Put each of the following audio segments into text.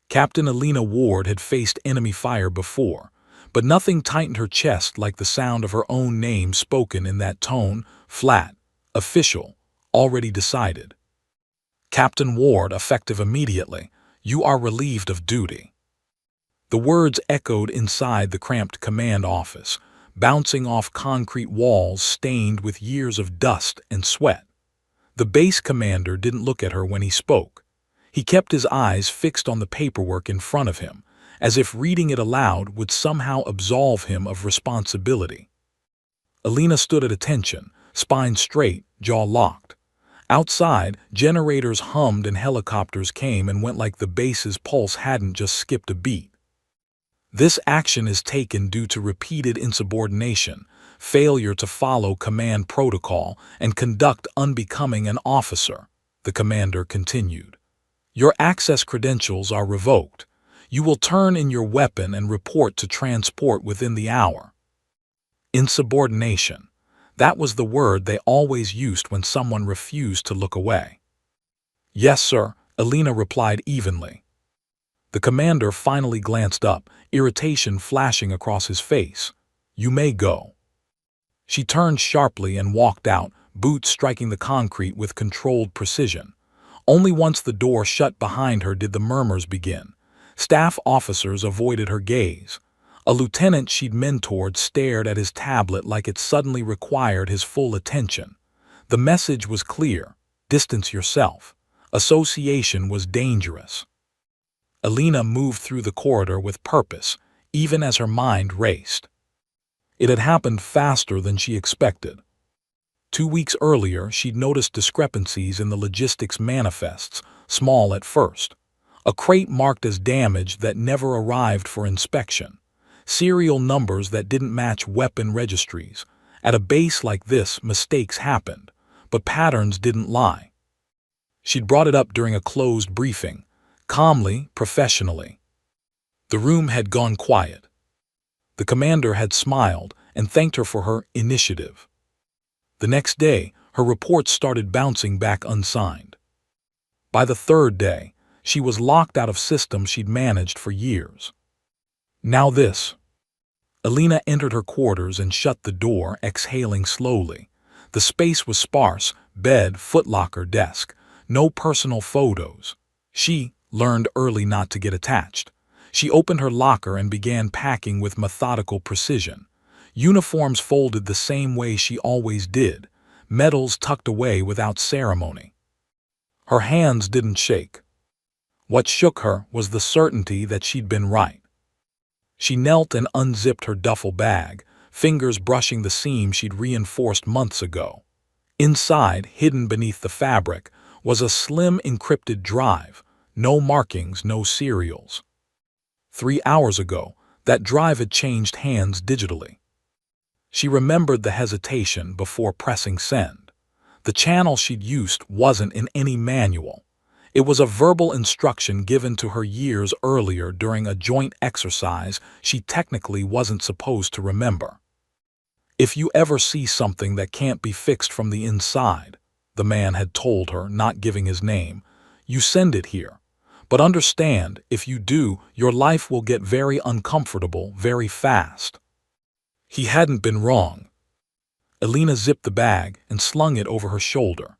Captain Alina Ward had faced enemy fire before, but nothing tightened her chest like the sound of her own name spoken in that tone, flat, official, already decided. "Captain Ward, effective immediately. You are relieved of duty." The words echoed inside the cramped command office, bouncing off concrete walls stained with years of dust and sweat. The base commander didn't look at her when he spoke. He kept his eyes fixed on the paperwork in front of him, as if reading it aloud would somehow absolve him of responsibility. Alina stood at attention, spine straight, jaw locked. Outside, generators hummed and helicopters came and went like the base's pulse hadn't just skipped a beat. "This action is taken due to repeated insubordination, failure to follow command protocol, and conduct unbecoming an officer," the commander continued. "Your access credentials are revoked. You will turn in your weapon and report to transport within the hour." Insubordination. That was the word they always used when someone refused to look away. "Yes, sir," Alina replied evenly. The commander finally glanced up, irritation flashing across his face. "You may go." She turned sharply and walked out, boots striking the concrete with controlled precision. Only once the door shut behind her did the murmurs begin. Staff officers avoided her gaze. A lieutenant she'd mentored stared at his tablet like it suddenly required his full attention. The message was clear: distance yourself. Association was dangerous. Alina moved through the corridor with purpose, even as her mind raced. It had happened faster than she expected. 2 weeks earlier, she'd noticed discrepancies in the logistics manifests, small at first. A crate marked as damaged that never arrived for inspection. Serial numbers that didn't match weapon registries. At a base like this, mistakes happened, but patterns didn't lie. She'd brought it up during a closed briefing, calmly, professionally. The room had gone quiet. The commander had smiled and thanked her for her initiative. The next day, her reports started bouncing back unsigned. By the third day, she was locked out of systems she'd managed for years. Now this. Alina entered her quarters and shut the door, exhaling slowly. The space was sparse: bed, footlocker, desk. No personal photos. She learned early not to get attached. She opened her locker and began packing with methodical precision. Uniforms folded the same way she always did, medals tucked away without ceremony. Her hands didn't shake. What shook her was the certainty that she'd been right. She knelt and unzipped her duffel bag, fingers brushing the seam she'd reinforced months ago. Inside, hidden beneath the fabric, was a slim encrypted drive. No markings, no serials. 3 hours ago, that drive had changed hands digitally. She remembered the hesitation before pressing send. The channel she'd used wasn't in any manual. It was a verbal instruction given to her years earlier during a joint exercise she technically wasn't supposed to remember. "If you ever see something that can't be fixed from the inside," the man had told her, not giving his name, "you send it here. But understand, if you do, your life will get very uncomfortable very fast." He hadn't been wrong. Alina zipped the bag and slung it over her shoulder.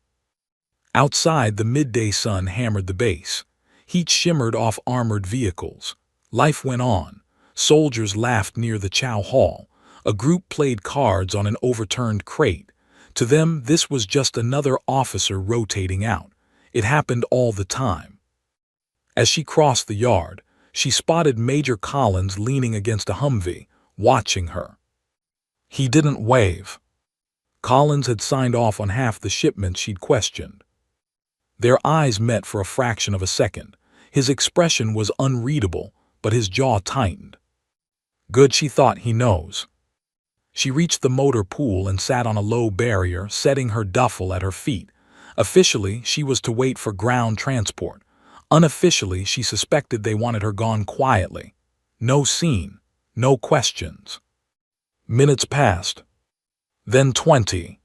Outside, the midday sun hammered the base. Heat shimmered off armored vehicles. Life went on. Soldiers laughed near the chow hall. A group played cards on an overturned crate. To them, this was just another officer rotating out. It happened all the time. As she crossed the yard, she spotted Major Collins leaning against a Humvee, watching her. He didn't wave. Collins had signed off on half the shipments she'd questioned. Their eyes met for a fraction of a second. His expression was unreadable, but his jaw tightened. Good, she thought, he knows. She reached the motor pool and sat on a low barrier, setting her duffel at her feet. Officially, she was to wait for ground transport. Unofficially, she suspected they wanted her gone quietly. No scene, no questions. Minutes passed. Then 20.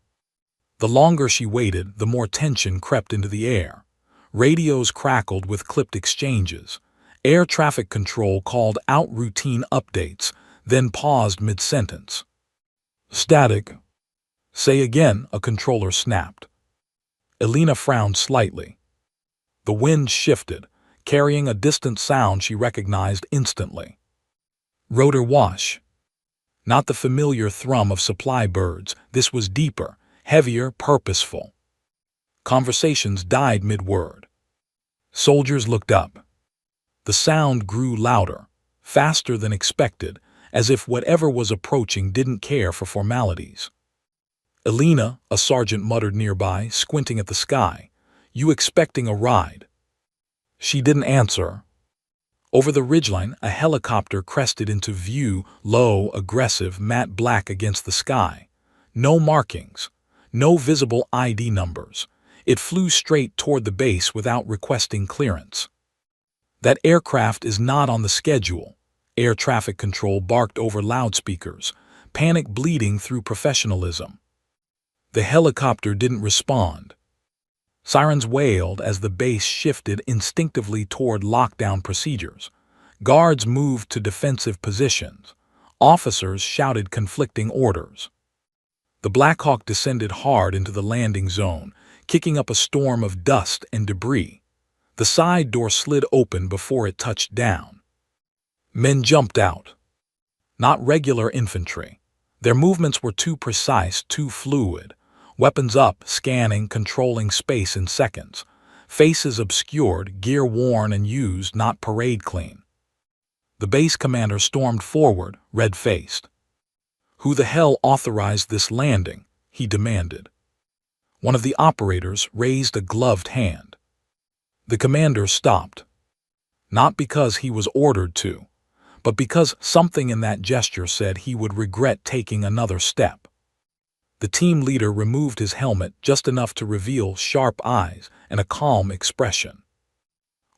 The longer she waited, the more tension crept into the air. Radios crackled with clipped exchanges. Air traffic control called out routine updates, then paused mid-sentence. Static. Say again, a controller snapped. Elena frowned slightly. The wind shifted, carrying a distant sound she recognized instantly. Rotor wash. Not the familiar thrum of supply birds, this was deeper, heavier, purposeful. Conversations died mid-word. Soldiers looked up. The sound grew louder, faster than expected, as if whatever was approaching didn't care for formalities. Elena, a sergeant muttered nearby, squinting at the sky. You expecting a ride? She didn't answer. Over the ridgeline, a helicopter crested into view, low, aggressive, matte black against the sky. No markings, no visible ID numbers. It flew straight toward the base without requesting clearance. That aircraft is not on the schedule, air traffic control barked over loudspeakers, panic bleeding through professionalism. The helicopter didn't respond. Sirens wailed as the base shifted instinctively toward lockdown procedures. Guards moved to defensive positions. Officers shouted conflicting orders. The Blackhawk descended hard into the landing zone, kicking up a storm of dust and debris. The side door slid open before it touched down. Men jumped out. Not regular infantry. Their movements were too precise, too fluid. Weapons up, scanning, controlling space in seconds. Faces obscured, gear worn and used, not parade clean. The base commander stormed forward, red-faced. Who the hell authorized this landing? He demanded. One of the operators raised a gloved hand. The commander stopped. Not because he was ordered to, but because something in that gesture said he would regret taking another step. The team leader removed his helmet just enough to reveal sharp eyes and a calm expression.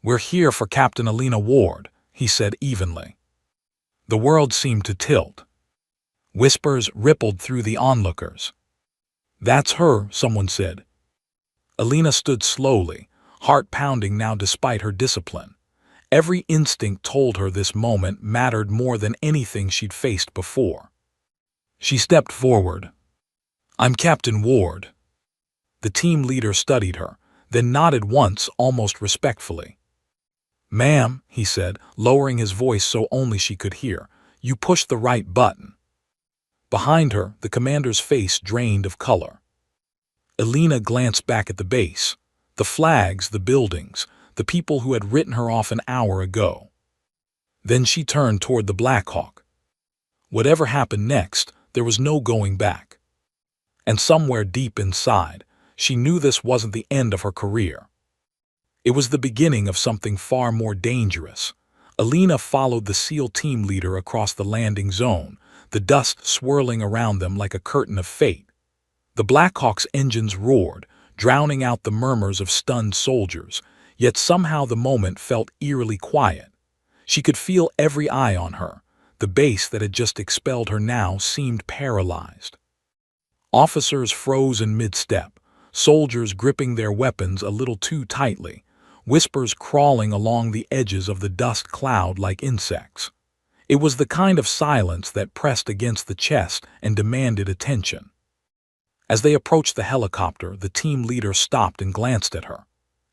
We're here for Captain Elena Ward, he said evenly. The world seemed to tilt. Whispers rippled through the onlookers. That's her, someone said. Elena stood slowly, heart pounding now despite her discipline. Every instinct told her this moment mattered more than anything she'd faced before. She stepped forward. I'm Captain Ward. The team leader studied her, then nodded once, almost respectfully. Ma'am, he said, lowering his voice so only she could hear, you pushed the right button. Behind her, the commander's face drained of color. Elena glanced back at the base, the flags, the buildings, the people who had written her off an hour ago. Then she turned toward the Blackhawk. Whatever happened next, there was no going back. And somewhere deep inside, she knew this wasn't the end of her career. It was the beginning of something far more dangerous. Elena followed the SEAL team leader across the landing zone, the dust swirling around them like a curtain of fate. The Blackhawk's engines roared, drowning out the murmurs of stunned soldiers, yet somehow the moment felt eerily quiet. She could feel every eye on her. The base that had just expelled her now seemed paralyzed. Officers froze in mid-step, soldiers gripping their weapons a little too tightly, whispers crawling along the edges of the dust cloud like insects. It was the kind of silence that pressed against the chest and demanded attention. As they approached the helicopter, the team leader stopped and glanced at her.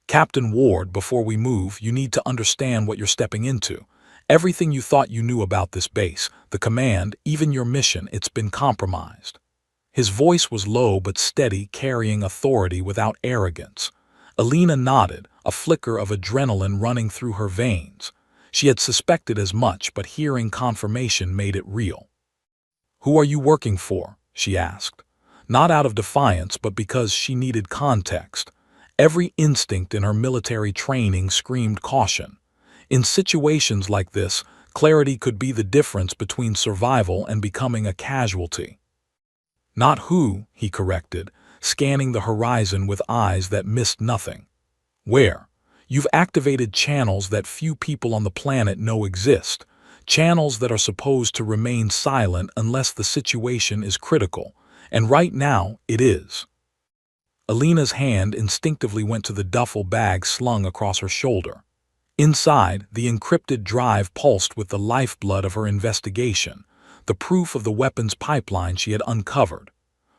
Captain Ward, before we move, you need to understand what you're stepping into. Everything you thought you knew about this base, the command, even your mission, it's been compromised. His voice was low but steady, carrying authority without arrogance. Elena nodded, a flicker of adrenaline running through her veins. She had suspected as much, but hearing confirmation made it real. Who are you working for? She asked. Not out of defiance, but because she needed context. Every instinct in her military training screamed caution. In situations like this, clarity could be the difference between survival and becoming a casualty. Not who, he corrected, scanning the horizon with eyes that missed nothing. Where? You've activated channels that few people on the planet know exist, channels that are supposed to remain silent unless the situation is critical, and right now it is. Elena's hand instinctively went to the duffel bag slung across her shoulder. Inside, the encrypted drive pulsed with the lifeblood of her investigation, the proof of the weapons pipeline she had uncovered.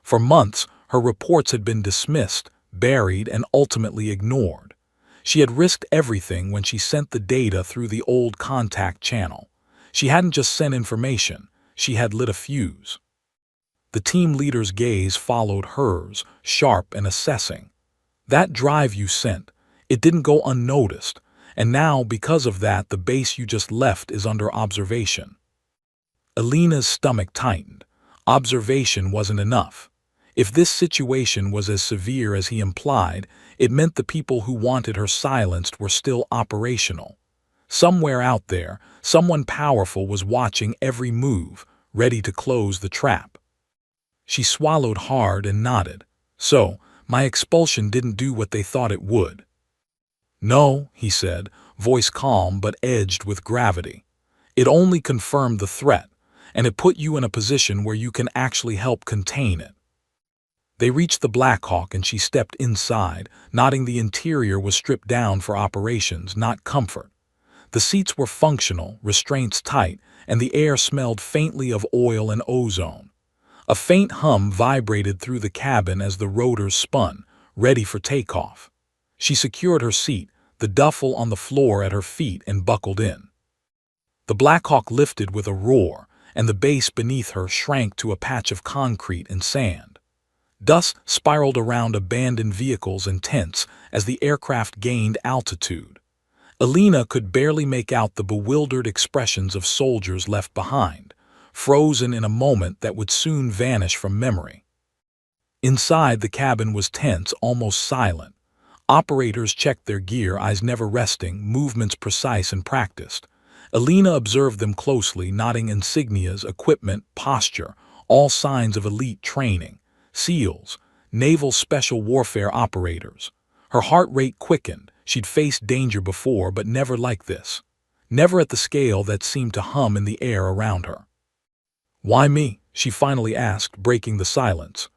For months, her reports had been dismissed, buried, and ultimately ignored. She had risked everything when she sent the data through the old contact channel. She hadn't just sent information, she had lit a fuse. The team leader's gaze followed hers, sharp and assessing. That drive you sent, it didn't go unnoticed, and now, because of that, the base you just left is under observation. Alina's stomach tightened. Observation wasn't enough. If this situation was as severe as he implied, it meant the people who wanted her silenced were still operational. Somewhere out there, someone powerful was watching every move, ready to close the trap. She swallowed hard and nodded. So, my expulsion didn't do what they thought it would. No, he said, voice calm but edged with gravity. It only confirmed the threat, and it put you in a position where you can actually help contain it. They reached the Blackhawk and she stepped inside, nodding. The interior was stripped down for operations, not comfort. The seats were functional, restraints tight, and the air smelled faintly of oil and ozone. A faint hum vibrated through the cabin as the rotors spun, ready for takeoff. She secured her seat, the duffel on the floor at her feet, and buckled in. The Blackhawk lifted with a roar, and the base beneath her shrank to a patch of concrete and sand. Dust spiraled around abandoned vehicles and tents as the aircraft gained altitude. Alina could barely make out the bewildered expressions of soldiers left behind, frozen in a moment that would soon vanish from memory. Inside, the cabin was tense, almost silent. Operators checked their gear, eyes never resting, movements precise and practiced. Alina observed them closely, noting insignias, equipment, posture, all signs of elite training. SEALs, naval special warfare operators. Her heart rate quickened. She'd faced danger before, but never like this. Never at the scale that seemed to hum in the air around her. Why me? She finally asked, breaking the silence.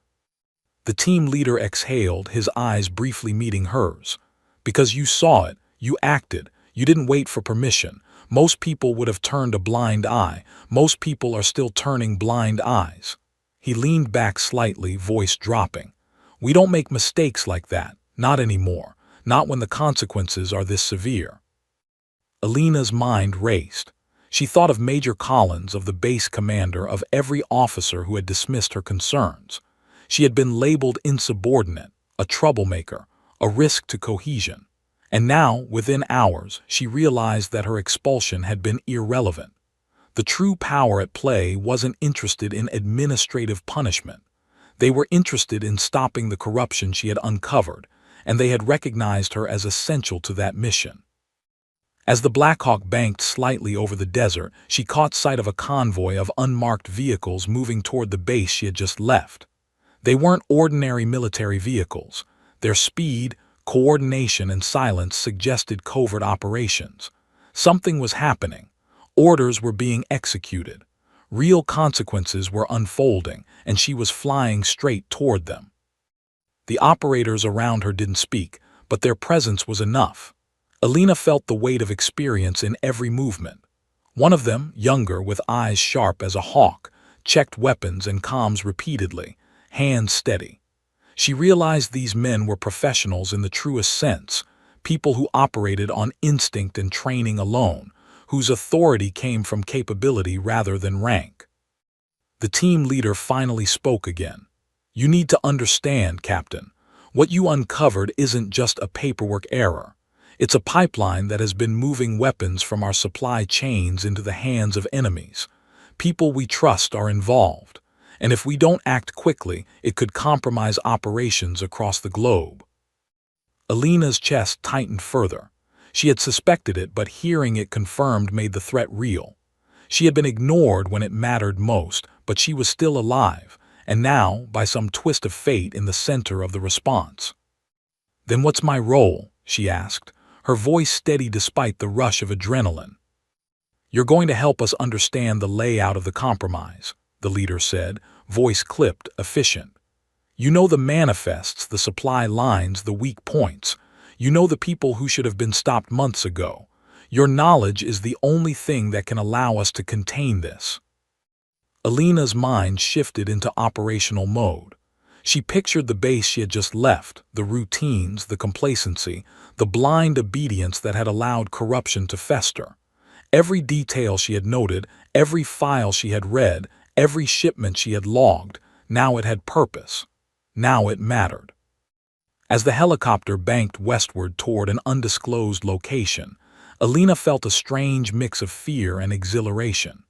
The team leader exhaled, his eyes briefly meeting hers. Because you saw it, you acted, you didn't wait for permission. Most people would have turned a blind eye. Most people are still turning blind eyes. He leaned back slightly, voice dropping. We don't make mistakes like that, not anymore, not when the consequences are this severe. Alina's mind raced. She thought of Major Collins, of the base commander, of every officer who had dismissed her concerns. She had been labeled insubordinate, a troublemaker, a risk to cohesion. And now, within hours, she realized that her expulsion had been irrelevant. The true power at play wasn't interested in administrative punishment. They were interested in stopping the corruption she had uncovered, and they had recognized her as essential to that mission. As the Blackhawk banked slightly over the desert, she caught sight of a convoy of unmarked vehicles moving toward the base she had just left. They weren't ordinary military vehicles. Their speed, coordination, and silence suggested covert operations. Something was happening. Orders were being executed. Real consequences were unfolding, and she was flying straight toward them. The operators around her didn't speak, but their presence was enough. Alina felt the weight of experience in every movement. One of them, younger, with eyes sharp as a hawk, checked weapons and comms repeatedly, hands steady. She realized these men were professionals in the truest sense, people who operated on instinct and training alone, whose authority came from capability rather than rank. The team leader finally spoke again. You need to understand, Captain. What you uncovered isn't just a paperwork error. It's a pipeline that has been moving weapons from our supply chains into the hands of enemies. People we trust are involved, and if we don't act quickly, it could compromise operations across the globe. Alina's chest tightened further. She had suspected it, but hearing it confirmed made the threat real. She had been ignored when it mattered most, but she was still alive, and now, by some twist of fate, in the center of the response. Then what's my role? She asked, her voice steady despite the rush of adrenaline. You're going to help us understand the layout of the compromise, the leader said, voice clipped, efficient. You know the manifests, the supply lines, the weak points. You know the people who should have been stopped months ago. Your knowledge is the only thing that can allow us to contain this." Alina's mind shifted into operational mode. She pictured the base she had just left, the routines, the complacency, the blind obedience that had allowed corruption to fester. Every detail she had noted, every file she had read, every shipment she had logged, now it had purpose. Now it mattered. As the helicopter banked westward toward an undisclosed location, Alina felt a strange mix of fear and exhilaration.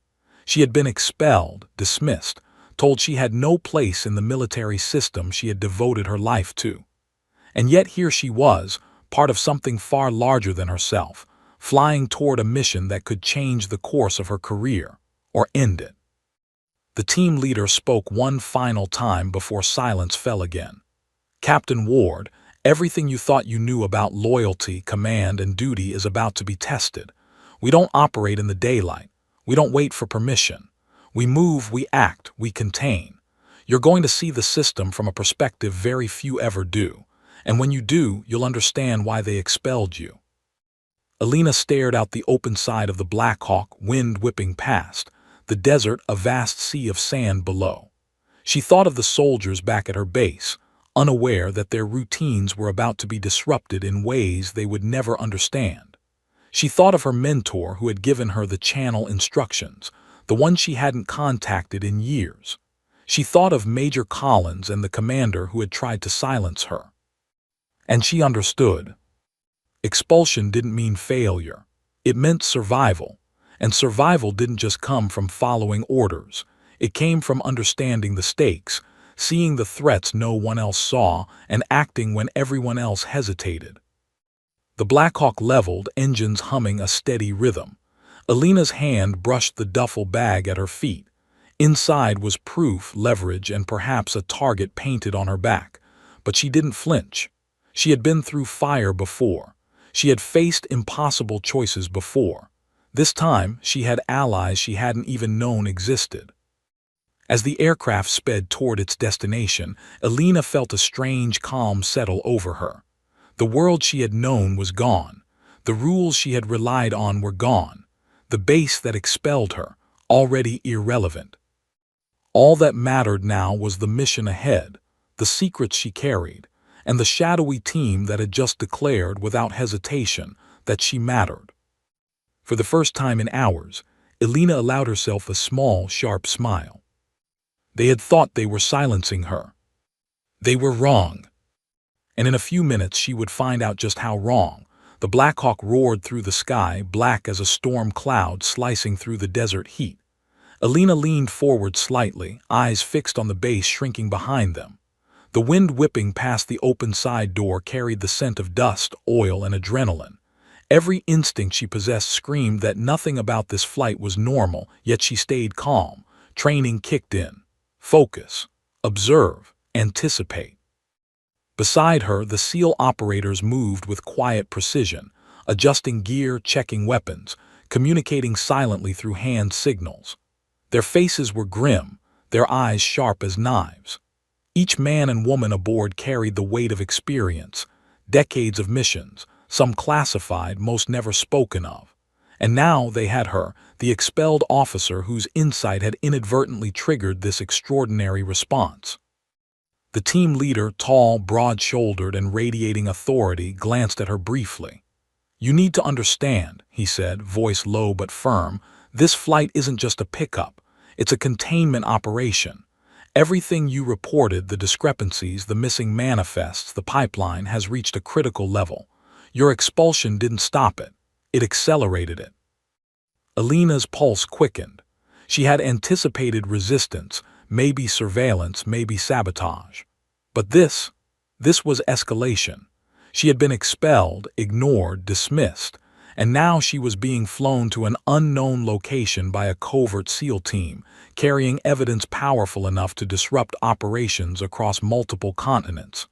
She had been expelled, dismissed, told she had no place in the military system she had devoted her life to. And yet here she was, part of something far larger than herself, flying toward a mission that could change the course of her career, or end it. The team leader spoke one final time before silence fell again. "Captain Ward, everything you thought you knew about loyalty, command, and duty is about to be tested. We don't operate in the daylight. We don't wait for permission. We move, we act, we contain. You're going to see the system from a perspective very few ever do. And when you do, you'll understand why they expelled you." Alina stared out the open side of the Blackhawk, wind whipping past, the desert a vast sea of sand below. She thought of the soldiers back at her base, unaware that their routines were about to be disrupted in ways they would never understand. She thought of her mentor who had given her the channel instructions, the one she hadn't contacted in years. She thought of Major Collins and the commander who had tried to silence her. And she understood. Expulsion didn't mean failure. It meant survival. And survival didn't just come from following orders. It came from understanding the stakes, seeing the threats no one else saw, and acting when everyone else hesitated. The Blackhawk leveled, engines humming a steady rhythm. Alina's hand brushed the duffel bag at her feet. Inside was proof, leverage, and perhaps a target painted on her back. But she didn't flinch. She had been through fire before. She had faced impossible choices before. This time, she had allies she hadn't even known existed. As the aircraft sped toward its destination, Alina felt a strange calm settle over her. The world she had known was gone. The rules she had relied on were gone. The base that expelled her, already irrelevant. All that mattered now was the mission ahead, the secrets she carried, and the shadowy team that had just declared without hesitation that she mattered. For the first time in hours, Alina allowed herself a small, sharp smile. They had thought they were silencing her. They were wrong. And in a few minutes she would find out just how wrong. The Blackhawk roared through the sky, black as a storm cloud slicing through the desert heat. Alina leaned forward slightly, eyes fixed on the base shrinking behind them. The wind whipping past the open side door carried the scent of dust, oil, and adrenaline. Every instinct she possessed screamed that nothing about this flight was normal, yet she stayed calm. Training kicked in. Focus. Observe. Anticipate. Beside her, the SEAL operators moved with quiet precision, adjusting gear, checking weapons, communicating silently through hand signals. Their faces were grim, their eyes sharp as knives. Each man and woman aboard carried the weight of experience, decades of missions, some classified, most never spoken of. And now they had her, the expelled officer whose insight had inadvertently triggered this extraordinary response. The team leader, tall, broad-shouldered, and radiating authority, glanced at her briefly. "You need to understand," he said, voice low but firm, "this flight isn't just a pickup. It's a containment operation. Everything you reported, the discrepancies, the missing manifests, the pipeline, has reached a critical level. Your expulsion didn't stop it. It accelerated it." Alina's pulse quickened. She had anticipated resistance, maybe surveillance, maybe sabotage. But this was escalation. She had been expelled, ignored, dismissed, and now she was being flown to an unknown location by a covert SEAL team, carrying evidence powerful enough to disrupt operations across multiple continents.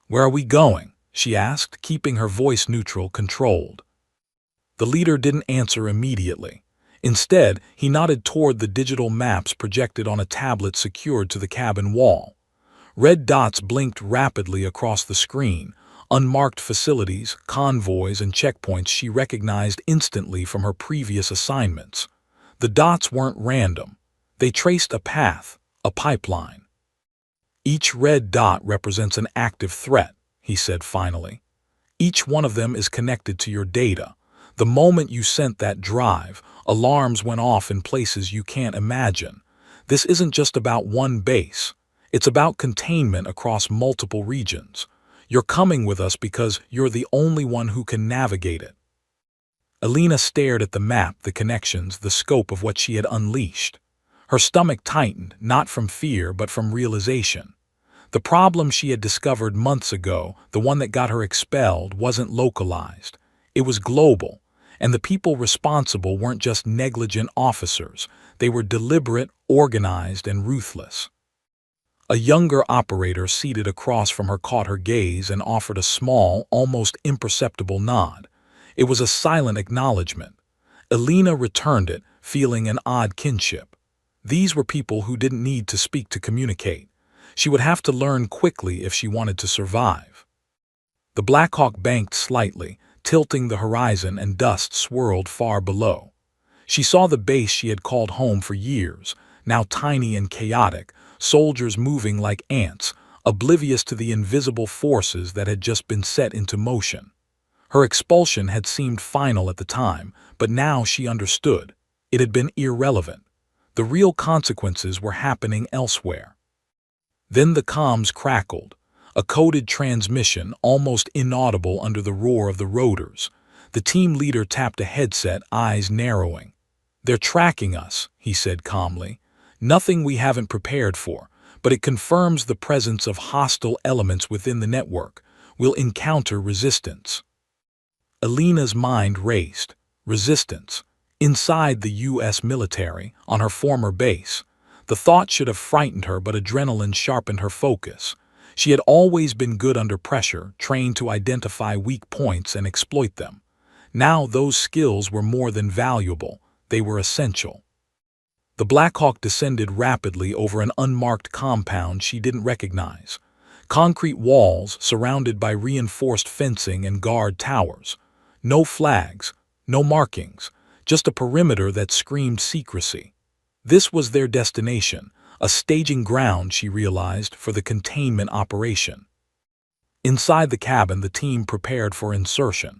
"Where are we going?" she asked, keeping her voice neutral, controlled. The leader didn't answer immediately. Instead, he nodded toward the digital maps projected on a tablet secured to the cabin wall. Red dots blinked rapidly across the screen, unmarked facilities, convoys, and checkpoints she recognized instantly from her previous assignments. The dots weren't random. They traced a path, a pipeline. Each red dot represents an active threat, he said finally. Each one of them is connected to your data. The moment you sent that drive, alarms went off in places you can't imagine. This isn't just about one base. It's about containment across multiple regions. You're coming with us because you're the only one who can navigate it. Alina stared at the map, the connections, the scope of what she had unleashed. Her stomach tightened, not from fear but from realization. The problem she had discovered months ago, the one that got her expelled, wasn't localized. It was global, and the people responsible weren't just negligent officers. They were deliberate, organized, and ruthless. A younger operator seated across from her caught her gaze and offered a small, almost imperceptible nod. It was a silent acknowledgement. Alina returned it, feeling an odd kinship. These were people who didn't need to speak to communicate. She would have to learn quickly if she wanted to survive. The Blackhawk banked slightly, tilting the horizon, and dust swirled far below. She saw the base she had called home for years, now tiny and chaotic, soldiers moving like ants, oblivious to the invisible forces that had just been set into motion. Her expulsion had seemed final at the time, but now she understood. It had been irrelevant. The real consequences were happening elsewhere. Then the comms crackled, a coded transmission almost inaudible under the roar of the rotors. The team leader tapped a headset, eyes narrowing. "They're tracking us," he said calmly. "Nothing we haven't prepared for, but it confirms the presence of hostile elements within the network. We'll encounter resistance." Alina's mind raced. Resistance. Inside the U.S. military, on her former base. The thought should have frightened her, but adrenaline sharpened her focus. She had always been good under pressure, trained to identify weak points and exploit them. Now those skills were more than valuable. They were essential. The Blackhawk descended rapidly over an unmarked compound she didn't recognize. Concrete walls surrounded by reinforced fencing and guard towers. No flags, no markings, just a perimeter that screamed secrecy. This was their destination, a staging ground, she realized, for the containment operation. Inside the cabin, the team prepared for insertion.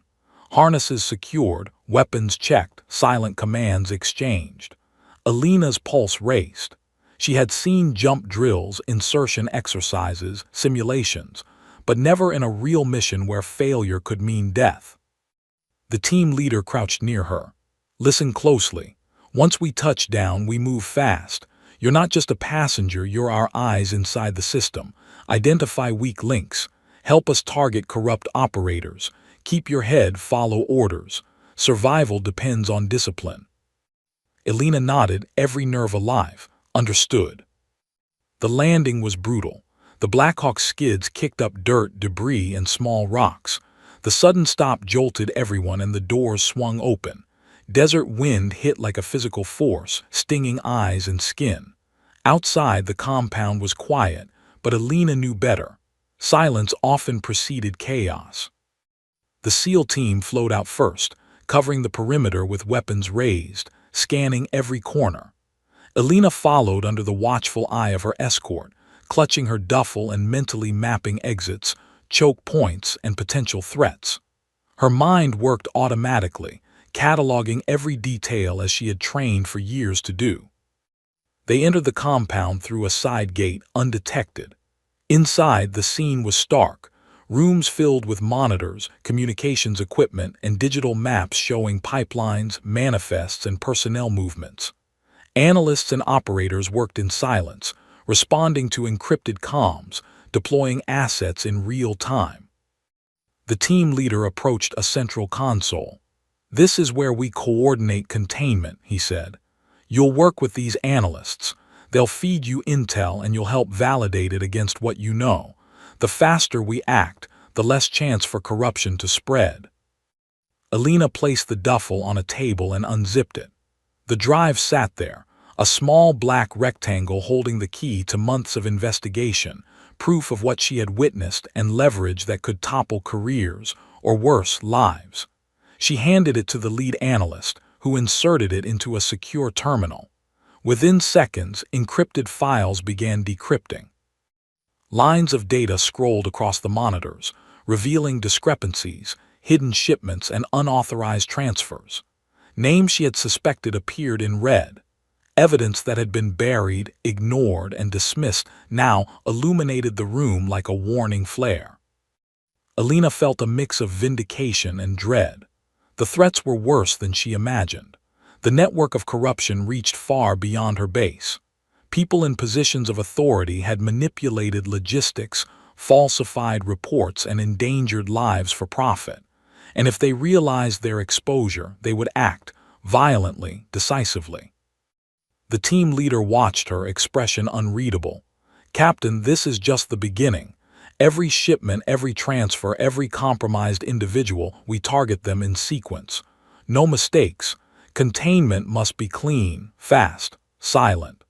Harnesses secured, weapons checked, silent commands exchanged. Alina's pulse raced. She had seen jump drills, insertion exercises, simulations, but never in a real mission where failure could mean death. The team leader crouched near her. "Listen closely. Once we touch down, we move fast. You're not just a passenger, you're our eyes inside the system. Identify weak links. Help us target corrupt operators. Keep your head, follow orders. Survival depends on discipline." Alina nodded, every nerve alive. Understood. The landing was brutal. The Blackhawk skids kicked up dirt, debris, and small rocks. The sudden stop jolted everyone and the doors swung open. Desert wind hit like a physical force, stinging eyes and skin. Outside, the compound was quiet, but Alina knew better. Silence often preceded chaos. The SEAL team flowed out first, covering the perimeter with weapons raised, scanning every corner. Alina followed under the watchful eye of her escort, clutching her duffel and mentally mapping exits, choke points, and potential threats. Her mind worked automatically, cataloging every detail as she had trained for years to do. They entered the compound through a side gate, undetected. Inside, the scene was stark. Rooms filled with monitors, communications equipment, and digital maps showing pipelines, manifests, and personnel movements. Analysts and operators worked in silence, responding to encrypted comms, deploying assets in real time. The team leader approached a central console. "This is where we coordinate containment," he said. "You'll work with these analysts. They'll feed you intel and you'll help validate it against what you know. The faster we act, the less chance for corruption to spread." Alina placed the duffel on a table and unzipped it. The drive sat there, a small black rectangle holding the key to months of investigation, proof of what she had witnessed and leverage that could topple careers, or worse, lives. She handed it to the lead analyst, who inserted it into a secure terminal. Within seconds, encrypted files began decrypting. Lines of data scrolled across the monitors, revealing discrepancies, hidden shipments, and unauthorized transfers. Names she had suspected appeared in red. Evidence that had been buried, ignored, and dismissed now illuminated the room like a warning flare. Alina felt a mix of vindication and dread. The threats were worse than she imagined. The network of corruption reached far beyond her base. People in positions of authority had manipulated logistics, falsified reports, and endangered lives for profit. And if they realized their exposure, they would act violently, decisively. The team leader watched her, expression unreadable. "Captain, this is just the beginning. Every shipment, every transfer, every compromised individual, we target them in sequence. No mistakes. Containment must be clean, fast, silent."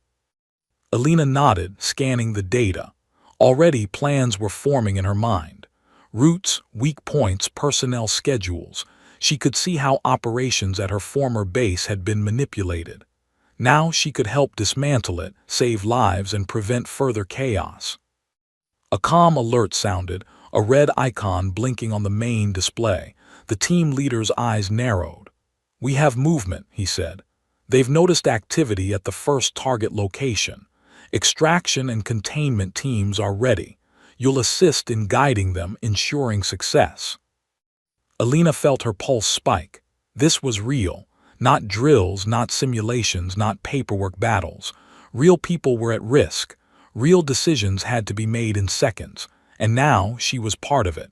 Alina nodded, scanning the data. Already plans were forming in her mind. Routes, weak points, personnel schedules. She could see how operations at her former base had been manipulated. Now she could help dismantle it, save lives, and prevent further chaos. A calm alert sounded, a red icon blinking on the main display. The team leader's eyes narrowed. "We have movement," he said. "They've noticed activity at the first target location. Extraction and containment teams are ready. You'll assist in guiding them, ensuring success." Alina felt her pulse spike. This was real. Not drills, not simulations, not paperwork battles. Real people were at risk. Real decisions had to be made in seconds, and now she was part of it.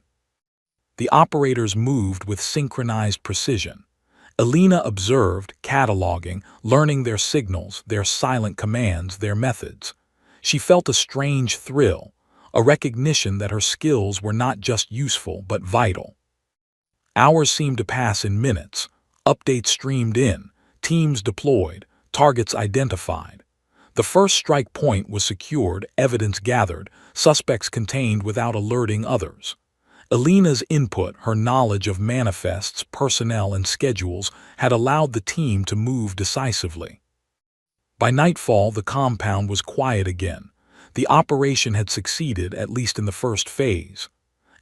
The operators moved with synchronized precision. Alina observed, cataloging, learning their signals, their silent commands, their methods. She felt a strange thrill, a recognition that her skills were not just useful but vital. Hours seemed to pass in minutes. Updates streamed in, teams deployed, targets identified. The first strike point was secured, evidence gathered, suspects contained without alerting others. Alina's input, her knowledge of manifests, personnel, and schedules, had allowed the team to move decisively. By nightfall, the compound was quiet again. The operation had succeeded, at least in the first phase.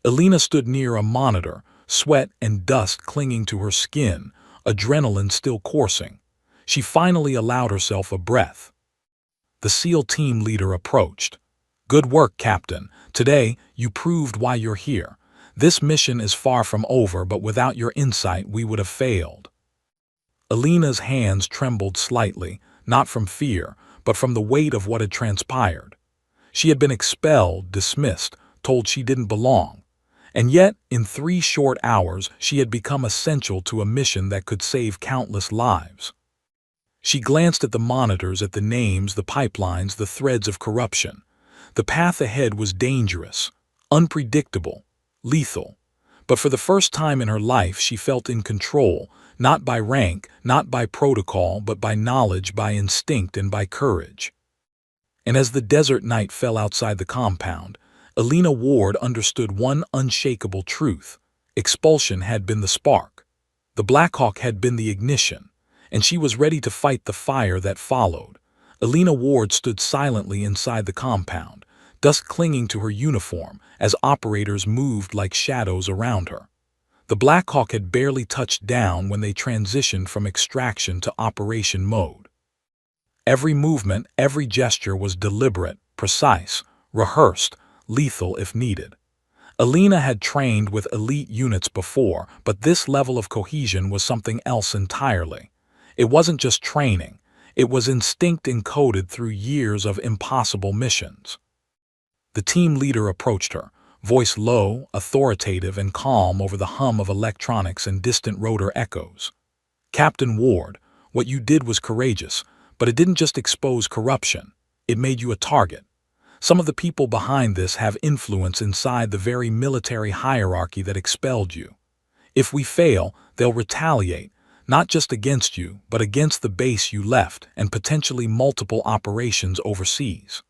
Alina stood near a monitor, sweat and dust clinging to her skin, adrenaline still coursing. She finally allowed herself a breath. The SEAL team leader approached. "Good work, Captain. Today, you proved why you're here. This mission is far from over, but without your insight, we would have failed." Alina's hands trembled slightly, not from fear, but from the weight of what had transpired. She had been expelled, dismissed, told she didn't belong. And yet, in 3 short hours, she had become essential to a mission that could save countless lives. She glanced at the monitors, at the names, the pipelines, the threads of corruption. The path ahead was dangerous, unpredictable, lethal. But for the first time in her life, she felt in control, not by rank, not by protocol, but by knowledge, by instinct, and by courage. And as the desert night fell outside the compound, Alina Ward understood one unshakable truth. Expulsion had been the spark. The Blackhawk had been the ignition, and she was ready to fight the fire that followed. Alina Ward stood silently inside the compound, dust clinging to her uniform as operators moved like shadows around her. The Blackhawk had barely touched down when they transitioned from extraction to operation mode. Every movement, every gesture was deliberate, precise, rehearsed, lethal if needed. Alina had trained with elite units before, but this level of cohesion was something else entirely. It wasn't just training, it was instinct encoded through years of impossible missions. The team leader approached her, voice low, authoritative, and calm over the hum of electronics and distant rotor echoes. "Captain Ward, what you did was courageous, but it didn't just expose corruption. It made you a target. Some of the people behind this have influence inside the very military hierarchy that expelled you. If we fail, they'll retaliate, not just against you, but against the base you left and potentially multiple operations overseas."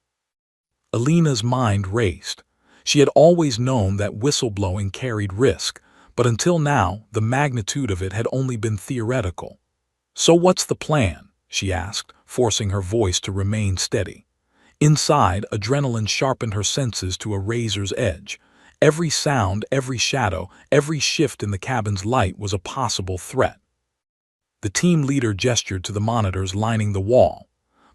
Alina's mind raced. She had always known that whistleblowing carried risk, but until now, the magnitude of it had only been theoretical. "So what's the plan?" she asked, forcing her voice to remain steady. Inside, adrenaline sharpened her senses to a razor's edge. Every sound, every shadow, every shift in the cabin's light was a possible threat. The team leader gestured to the monitors lining the wall.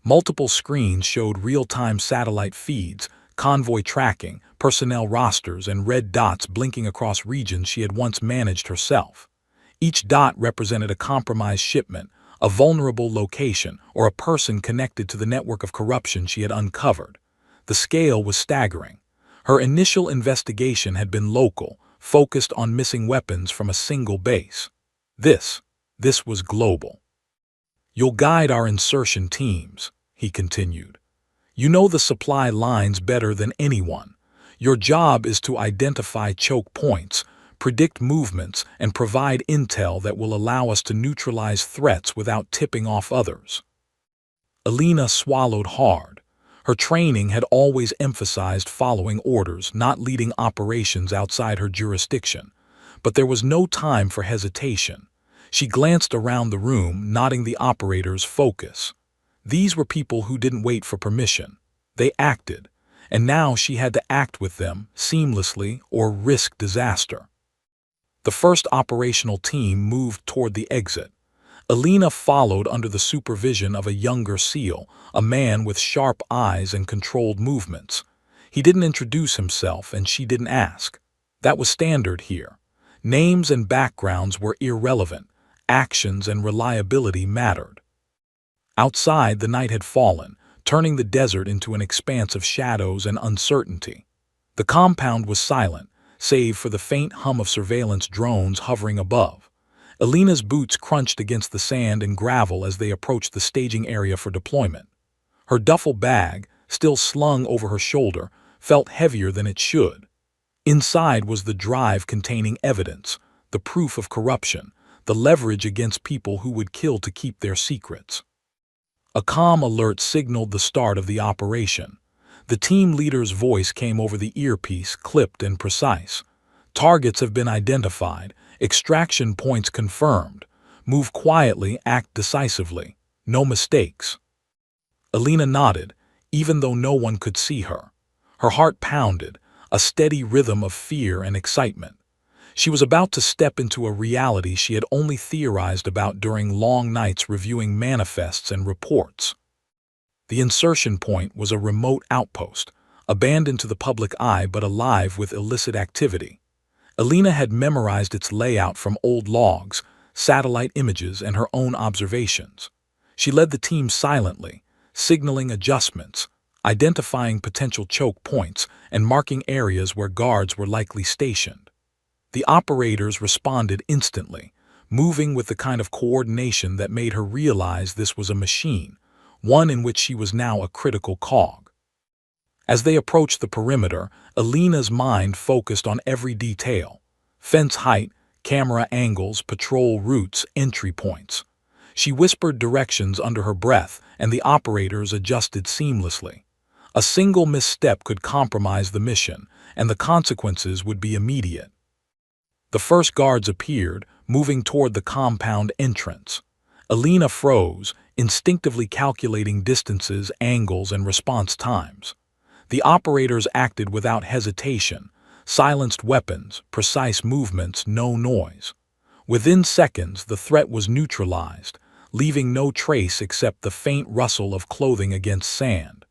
Multiple screens showed real-time satellite feeds, convoy tracking, personnel rosters, and red dots blinking across regions she had once managed herself. Each dot represented a compromised shipment, a vulnerable location, or a person connected to the network of corruption she had uncovered. The scale was staggering. Her initial investigation had been local, focused on missing weapons from a single base. This was global. "You'll guide our insertion teams," he continued. "You know the supply lines better than anyone. Your job is to identify choke points, predict movements, and provide intel that will allow us to neutralize threats without tipping off others." Alina swallowed hard. Her training had always emphasized following orders, not leading operations outside her jurisdiction. But there was no time for hesitation. She glanced around the room, nodding the operators' focus. These were people who didn't wait for permission. They acted, and now she had to act with them seamlessly or risk disaster. The first operational team moved toward the exit. Alina followed under the supervision of a younger SEAL, a man with sharp eyes and controlled movements. He didn't introduce himself, and she didn't ask. That was standard here. Names and backgrounds were irrelevant. Actions and reliability mattered. Outside, the night had fallen, turning the desert into an expanse of shadows and uncertainty. The compound was silent, save for the faint hum of surveillance drones hovering above. Alina's boots crunched against the sand and gravel as they approached the staging area for deployment. Her duffel bag, still slung over her shoulder, felt heavier than it should. Inside was the drive containing evidence, the proof of corruption, the leverage against people who would kill to keep their secrets. A comm alert signaled the start of the operation. The team leader's voice came over the earpiece, clipped and precise. "Targets have been identified. Extraction points confirmed. Move quietly, act decisively. No mistakes." Alina nodded, even though no one could see her. Her heart pounded, a steady rhythm of fear and excitement. She was about to step into a reality she had only theorized about during long nights reviewing manifests and reports. The insertion point was a remote outpost, abandoned to the public eye but alive with illicit activity. Alina had memorized its layout from old logs, satellite images, and her own observations. She led the team silently, signaling adjustments, identifying potential choke points, and marking areas where guards were likely stationed. The operators responded instantly, moving with the kind of coordination that made her realize this was a machine, one in which she was now a critical cog. As they approached the perimeter, Alina's mind focused on every detail: fence height, camera angles, patrol routes, entry points. She whispered directions under her breath, and the operators adjusted seamlessly. A single misstep could compromise the mission, and the consequences would be immediate. The first guards appeared, moving toward the compound entrance. Alina froze, instinctively calculating distances, angles, and response times. The operators acted without hesitation, silenced weapons, precise movements, no noise. Within seconds, the threat was neutralized, leaving no trace except the faint rustle of clothing against sand.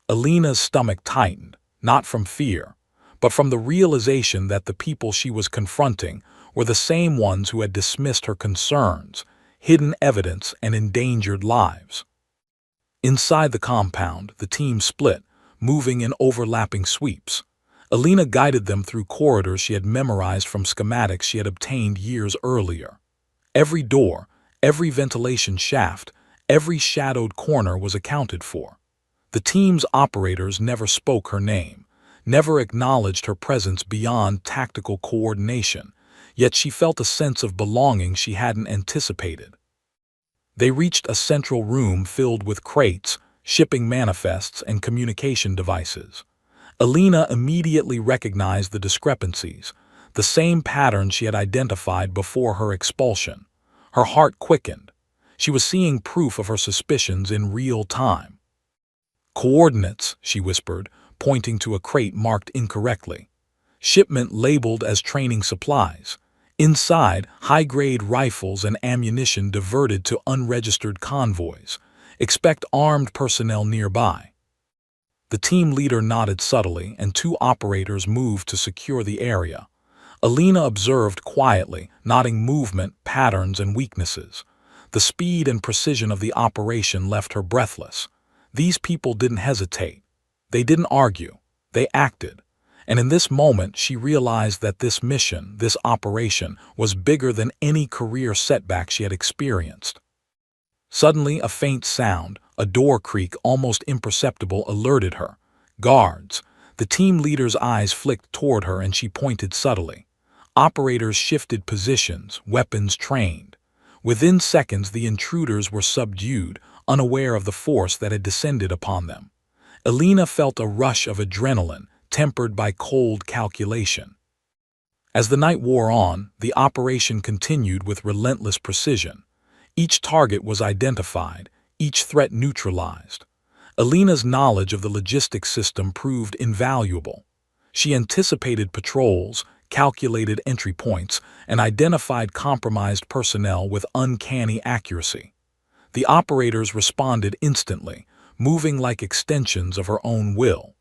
Alina's stomach tightened, not from fear, but from the realization that the people she was confronting were the same ones who had dismissed her concerns, hidden evidence, and endangered lives. Inside the compound, the team split, moving in overlapping sweeps. Alina guided them through corridors she had memorized from schematics she had obtained years earlier. Every door, every ventilation shaft, every shadowed corner was accounted for. The team's operators never spoke her name, never acknowledged her presence beyond tactical coordination, yet she felt a sense of belonging she hadn't anticipated. They reached a central room filled with crates, shipping manifests, and communication devices. Alina immediately recognized the discrepancies, the same pattern she had identified before her expulsion. Her heart quickened. She was seeing proof of her suspicions in real time. "Coordinates," she whispered, pointing to a crate marked incorrectly. "Shipment labeled as training supplies. Inside, high-grade rifles and ammunition diverted to unregistered convoys. Expect armed personnel nearby." The team leader nodded subtly, and two operators moved to secure the area. Alina observed quietly, noting movement, patterns, and weaknesses. The speed and precision of the operation left her breathless. These people didn't hesitate. They didn't argue. They acted. And in this moment, she realized that this mission, this operation, was bigger than any career setback she had experienced. Suddenly, a faint sound, a door creak almost imperceptible, alerted her. "Guards!" The team leader's eyes flicked toward her and she pointed subtly. Operators shifted positions, weapons trained. Within seconds, the intruders were subdued, unaware of the force that had descended upon them. Alina felt a rush of adrenaline, tempered by cold calculation. As the night wore on, the operation continued with relentless precision. Each target was identified, each threat neutralized. Alina's knowledge of the logistics system proved invaluable. She anticipated patrols, calculated entry points, and identified compromised personnel with uncanny accuracy. The operators responded instantly, moving like extensions of her own will.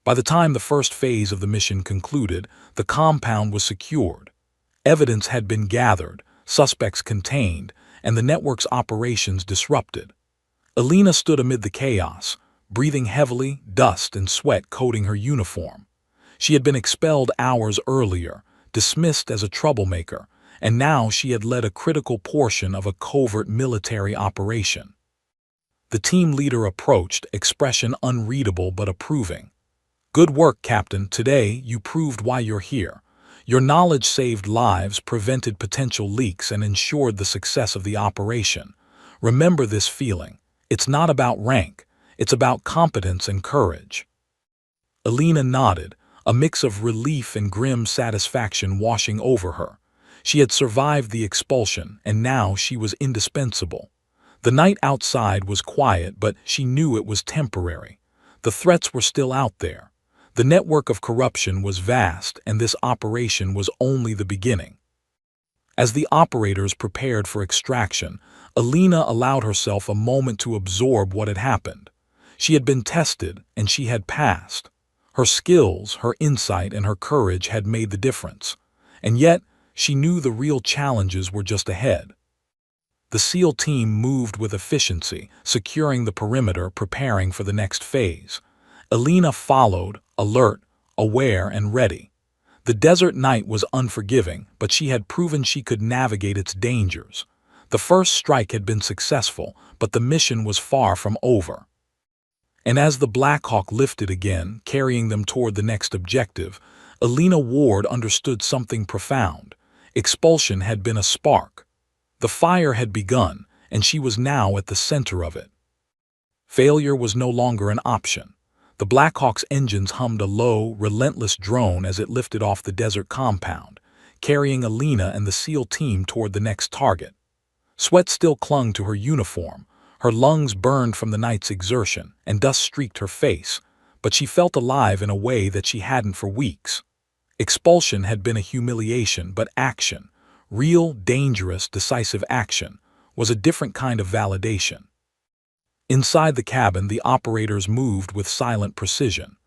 By the time the first phase of the mission concluded, the compound was secured. Evidence had been gathered, suspects contained, and the network's operations disrupted. Alina stood amid the chaos, breathing heavily, dust and sweat coating her uniform. She had been expelled hours earlier, dismissed as a troublemaker, and now she had led a critical portion of a covert military operation. The team leader approached, expression unreadable but approving. "Good work, Captain. Today, you proved why you're here. Your knowledge saved lives, prevented potential leaks, and ensured the success of the operation. Remember this feeling. It's not about rank. It's about competence and courage." Alina nodded, a mix of relief and grim satisfaction washing over her. She had survived the expulsion, and now she was indispensable. The night outside was quiet, but she knew it was temporary. The threats were still out there. The network of corruption was vast, and this operation was only the beginning. As the operators prepared for extraction, Alina allowed herself a moment to absorb what had happened. She had been tested, and she had passed. Her skills, her insight, and her courage had made the difference. And yet, she knew the real challenges were just ahead. The SEAL team moved with efficiency, securing the perimeter, preparing for the next phase. Alina followed, alert, aware, and ready. The desert night was unforgiving, but she had proven she could navigate its dangers. The first strike had been successful, but the mission was far from over. And as the Blackhawk lifted again, carrying them toward the next objective, Alina Ward understood something profound. Expulsion had been a spark. The fire had begun, and she was now at the center of it. Failure was no longer an option. The Blackhawk's engines hummed a low, relentless drone as it lifted off the desert compound, carrying Alina and the SEAL team toward the next target. Sweat still clung to her uniform, her lungs burned from the night's exertion, and dust streaked her face, but she felt alive in a way that she hadn't for weeks. Expulsion had been a humiliation, but action, real, dangerous, decisive action, was a different kind of validation. Inside the cabin, the operators moved with silent precision.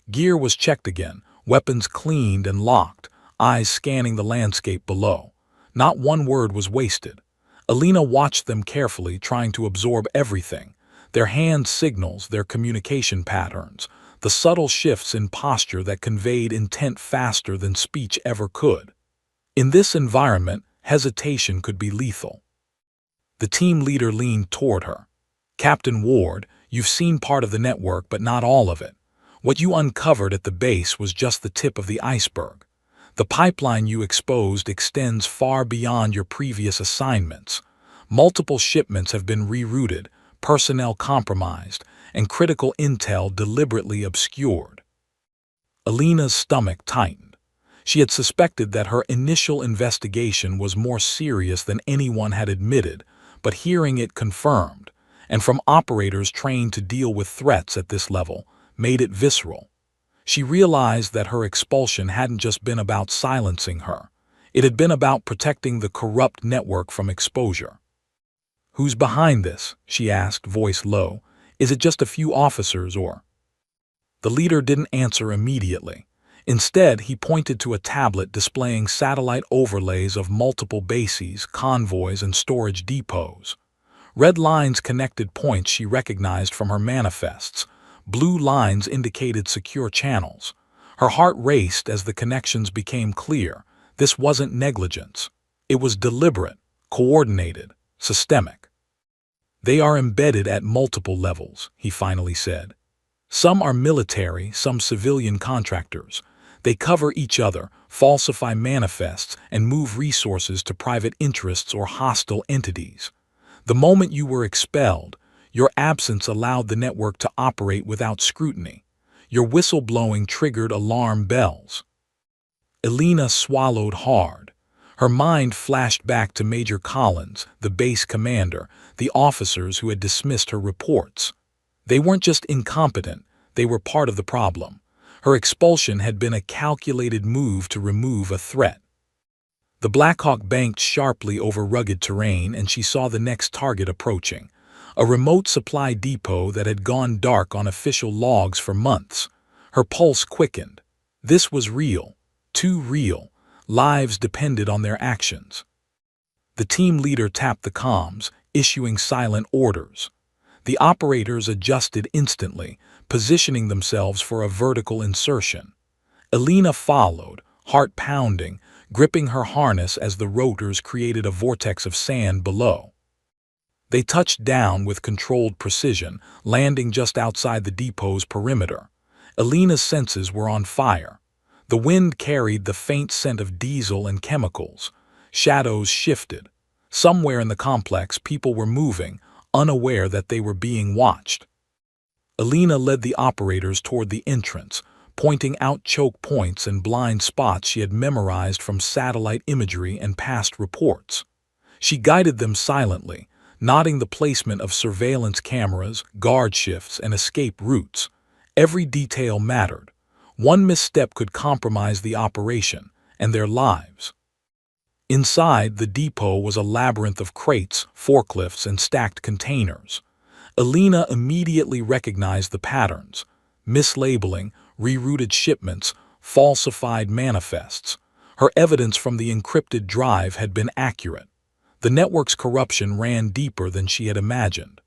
Gear was checked again, weapons cleaned and locked, eyes scanning the landscape below. Not one word was wasted. Alina watched them carefully, trying to absorb everything. Their hand signals, their communication patterns, the subtle shifts in posture that conveyed intent faster than speech ever could. In this environment, hesitation could be lethal. The team leader leaned toward her. "Captain Ward, you've seen part of the network, but not all of it. What you uncovered at the base was just the tip of the iceberg. The pipeline you exposed extends far beyond your previous assignments. Multiple shipments have been rerouted, personnel compromised, and critical intel deliberately obscured. Alina's stomach tightened. She had suspected that her initial investigation was more serious than anyone had admitted, but hearing it confirmed, and from operators trained to deal with threats at this level, made it visceral. She realized that her expulsion hadn't just been about silencing her. It had been about protecting the corrupt network from exposure. "Who's behind this?" she asked, voice low. "Is it just a few officers or—" The leader didn't answer immediately. Instead, he pointed to a tablet displaying satellite overlays of multiple bases, convoys, and storage depots. Red lines connected points she recognized from her manifests. Blue lines indicated secure channels. Her heart raced as the connections became clear. This wasn't negligence. It was deliberate, coordinated, systemic. "They are embedded at multiple levels," he finally said. "Some are military, some civilian contractors. They cover each other, falsify manifests, and move resources to private interests or hostile entities. The moment you were expelled, your absence allowed the network to operate without scrutiny. Your whistleblowing triggered alarm bells." Alina swallowed hard. Her mind flashed back to Major Collins, the base commander, the officers who had dismissed her reports. They weren't just incompetent, they were part of the problem. Her expulsion had been a calculated move to remove a threat. The Blackhawk banked sharply over rugged terrain, and she saw the next target approaching. A remote supply depot that had gone dark on official logs for months. Her pulse quickened. This was real. Too real. Lives depended on their actions. The team leader tapped the comms, issuing silent orders. The operators adjusted instantly, positioning themselves for a vertical insertion. Alina followed, heart pounding, gripping her harness as the rotors created a vortex of sand below. They touched down with controlled precision, landing just outside the depot's perimeter. Alina's senses were on fire. The wind carried the faint scent of diesel and chemicals. Shadows shifted. Somewhere in the complex, people were moving, unaware that they were being watched. Alina led the operators toward the entrance, pointing out choke points and blind spots she had memorized from satellite imagery and past reports. She guided them silently, noting the placement of surveillance cameras, guard shifts, and escape routes. Every detail mattered. One misstep could compromise the operation and their lives. Inside, the depot was a labyrinth of crates, forklifts, and stacked containers. Alina immediately recognized the patterns: mislabeling, rerouted shipments, falsified manifests. Her evidence from the encrypted drive had been accurate. The network's corruption ran deeper than she had imagined.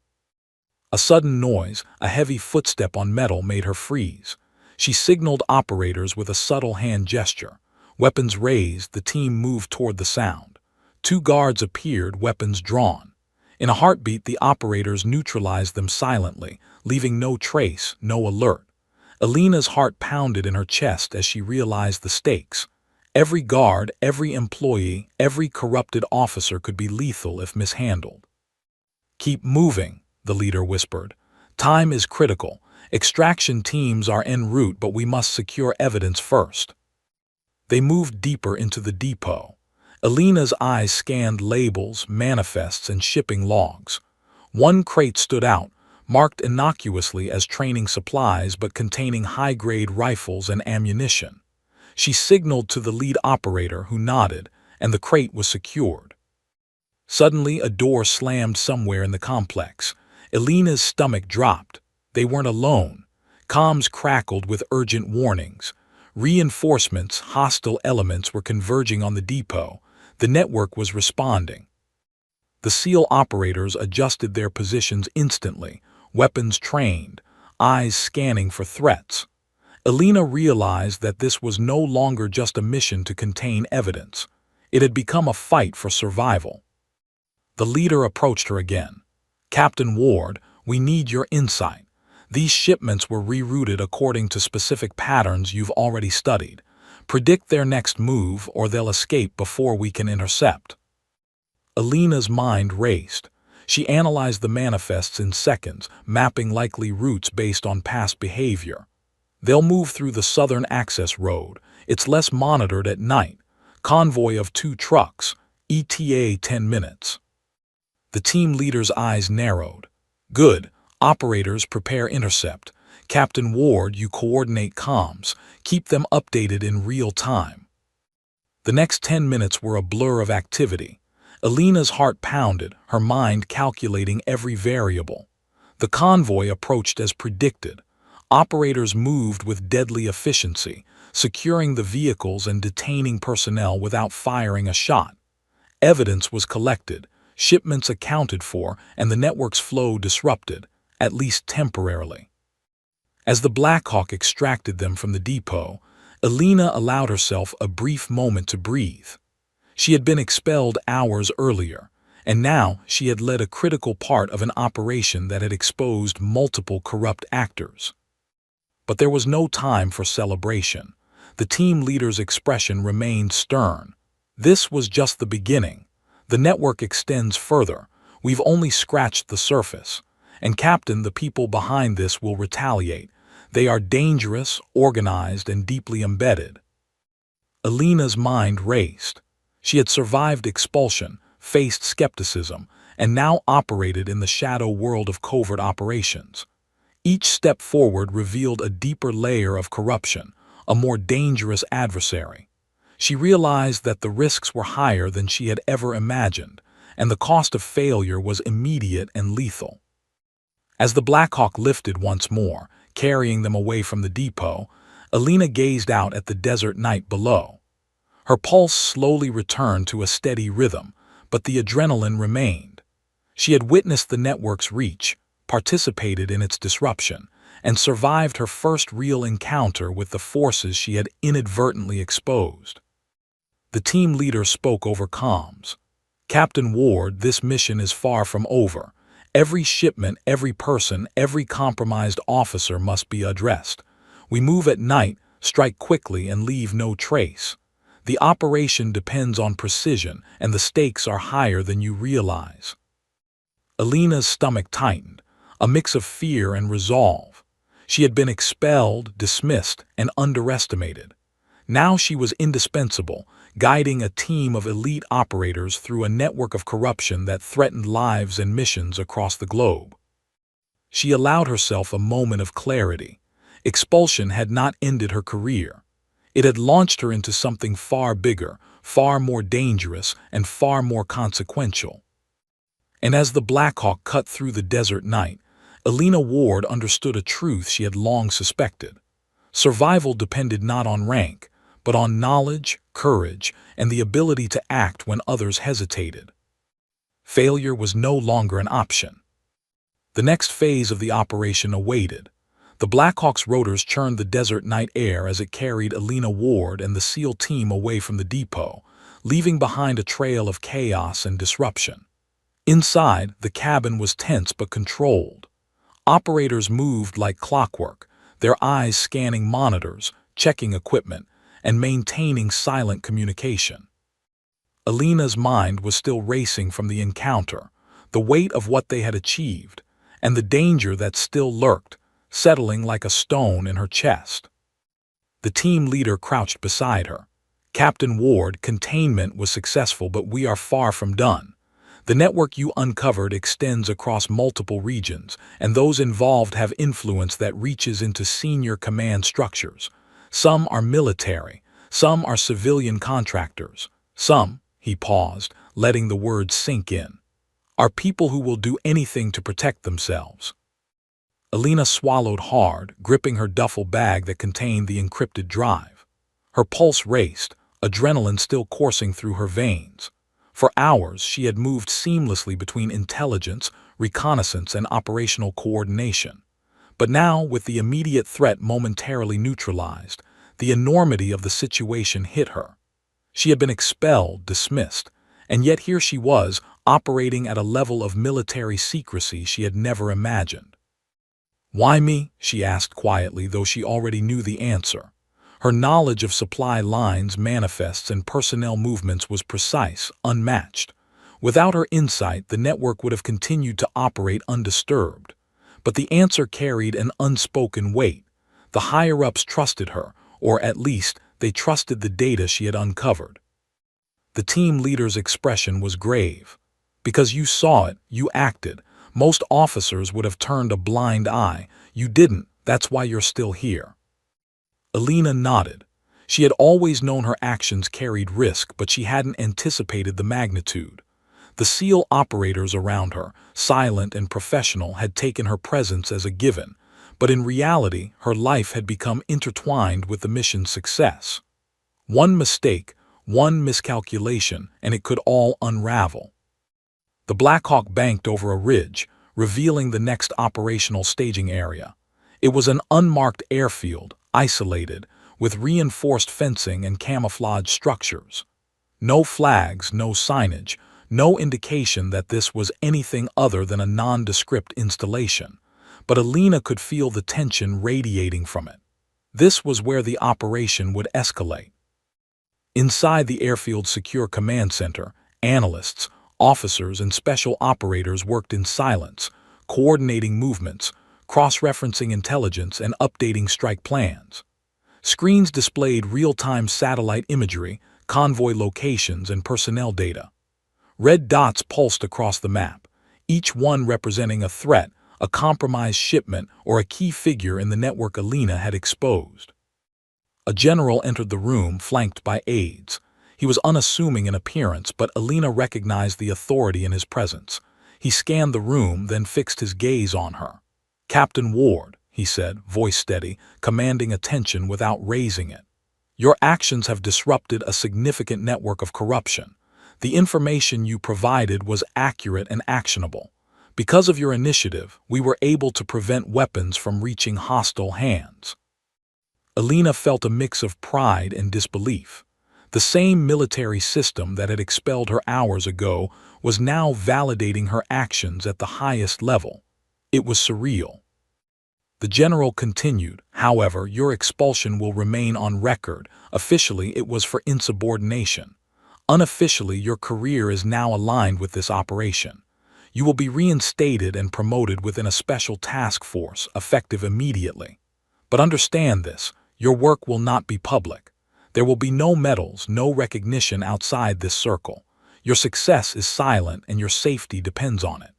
A sudden noise, a heavy footstep on metal, made her freeze. She signaled operators with a subtle hand gesture. Weapons raised, the team moved toward the sound. 2 guards appeared, weapons drawn. In a heartbeat, the operators neutralized them silently, leaving no trace, no alert. Alina's heart pounded in her chest as she realized the stakes. Every guard, every employee, every corrupted officer could be lethal if mishandled. "Keep moving," the leader whispered. "Time is critical. Extraction teams are en route, but we must secure evidence first." They moved deeper into the depot. Alina's eyes scanned labels, manifests, and shipping logs. One crate stood out, marked innocuously as training supplies but containing high-grade rifles and ammunition. She signaled to the lead operator, who nodded, and the crate was secured. Suddenly, a door slammed somewhere in the complex. Alina's stomach dropped. They weren't alone. Comms crackled with urgent warnings. Reinforcements, hostile elements were converging on the depot. The network was responding. The SEAL operators adjusted their positions instantly, weapons trained, eyes scanning for threats. Alina realized that this was no longer just a mission to contain evidence. It had become a fight for survival. The leader approached her again. "Captain Ward, we need your insight. These shipments were rerouted according to specific patterns you've already studied. Predict their next move, or they'll escape before we can intercept." Alina's mind raced. She analyzed the manifests in seconds, mapping likely routes based on past behavior. They'll move through the southern access road. It's less monitored at night. Convoy of 2 trucks. ETA 10 minutes. The team leader's eyes narrowed. Good. Operators prepare intercept. Captain Ward, you coordinate comms. Keep them updated in real time. The next 10 minutes were a blur of activity. Alina's heart pounded, her mind calculating every variable. The convoy approached as predicted. Operators moved with deadly efficiency, securing the vehicles and detaining personnel without firing a shot. Evidence was collected, shipments accounted for, and the network's flow disrupted, at least temporarily. As the Blackhawk extracted them from the depot, Alina allowed herself a brief moment to breathe. She had been expelled hours earlier, and now she had led a critical part of an operation that had exposed multiple corrupt actors. But there was no time for celebration. The team leader's expression remained stern. This was just the beginning. The network extends further. We've only scratched the surface. And Captain, the people behind this will retaliate. They are dangerous, organized, and deeply embedded. Alina's mind raced. She had survived expulsion, faced skepticism, and now operated in the shadow world of covert operations. Each step forward revealed a deeper layer of corruption, a more dangerous adversary. She realized that the risks were higher than she had ever imagined, and the cost of failure was immediate and lethal. As the Blackhawk lifted once more, carrying them away from the depot, Alina gazed out at the desert night below. Her pulse slowly returned to a steady rhythm, but the adrenaline remained. She had witnessed the network's reach, participated in its disruption, and survived her first real encounter with the forces she had inadvertently exposed. The team leader spoke over comms. Captain Ward, this mission is far from over. Every shipment, every person, every compromised officer must be addressed. We move at night, strike quickly, and leave no trace. The operation depends on precision, and the stakes are higher than you realize. Alina's stomach tightened, a mix of fear and resolve. She had been expelled, dismissed, and underestimated. Now she was indispensable, guiding a team of elite operators through a network of corruption that threatened lives and missions across the globe. She allowed herself a moment of clarity. Expulsion had not ended her career. It had launched her into something far bigger, far more dangerous, and far more consequential. And as the Blackhawk cut through the desert night, Alina Ward understood a truth she had long suspected. Survival depended not on rank, but on knowledge, courage, and the ability to act when others hesitated. Failure was no longer an option. The next phase of the operation awaited. The Blackhawk's rotors churned the desert night air as it carried Alina Ward and the SEAL team away from the depot, leaving behind a trail of chaos and disruption. Inside, the cabin was tense but controlled. Operators moved like clockwork, their eyes scanning monitors, checking equipment, and maintaining silent communication. Alina's mind was still racing from the encounter, the weight of what they had achieved, and the danger that still lurked, settling like a stone in her chest. The team leader crouched beside her. Captain Ward, containment was successful, but we are far from done. The network you uncovered extends across multiple regions, and those involved have influence that reaches into senior command structures. Some are military, some are civilian contractors, some, he paused, letting the words sink in, are people who will do anything to protect themselves. Alina swallowed hard, gripping her duffel bag that contained the encrypted drive. Her pulse raced, adrenaline still coursing through her veins. For hours, she had moved seamlessly between intelligence, reconnaissance, and operational coordination. But now, with the immediate threat momentarily neutralized, the enormity of the situation hit her. She had been expelled, dismissed, and yet here she was, operating at a level of military secrecy she had never imagined. "Why me?" she asked quietly, though she already knew the answer. Her knowledge of supply lines, manifests, and personnel movements was precise, unmatched. Without her insight, the network would have continued to operate undisturbed. But the answer carried an unspoken weight. The higher-ups trusted her, or at least, they trusted the data she had uncovered. The team leader's expression was grave. Because you saw it, you acted. Most officers would have turned a blind eye. You didn't. That's why you're still here. Alina nodded. She had always known her actions carried risk, but she hadn't anticipated the magnitude. The SEAL operators around her, silent and professional, had taken her presence as a given, but in reality, her life had become intertwined with the mission's success. One mistake, one miscalculation, and it could all unravel. The Blackhawk banked over a ridge, revealing the next operational staging area. It was an unmarked airfield, isolated, with reinforced fencing and camouflage structures. No flags, no signage, no indication that this was anything other than a nondescript installation. But Alina could feel the tension radiating from it. This was where the operation would escalate. Inside the airfield's secure command center, analysts, officers, and special operators worked in silence, coordinating movements, cross-referencing intelligence, and updating strike plans. Screens displayed real-time satellite imagery, convoy locations, and personnel data. Red dots pulsed across the map, each one representing a threat, a compromised shipment, or a key figure in the network Alina had exposed. A general entered the room, flanked by aides. He was unassuming in appearance, but Alina recognized the authority in his presence. He scanned the room, then fixed his gaze on her. "Captain Ward," he said, voice steady, commanding attention without raising it. "Your actions have disrupted a significant network of corruption. The information you provided was accurate and actionable. Because of your initiative, we were able to prevent weapons from reaching hostile hands." Alina felt a mix of pride and disbelief. The same military system that had expelled her hours ago was now validating her actions at the highest level. It was surreal. The general continued, "However, your expulsion will remain on record. Officially, it was for insubordination. Unofficially, your career is now aligned with this operation. You will be reinstated and promoted within a special task force, effective immediately. But understand this, your work will not be public. There will be no medals, no recognition outside this circle. Your success is silent and your safety depends on it."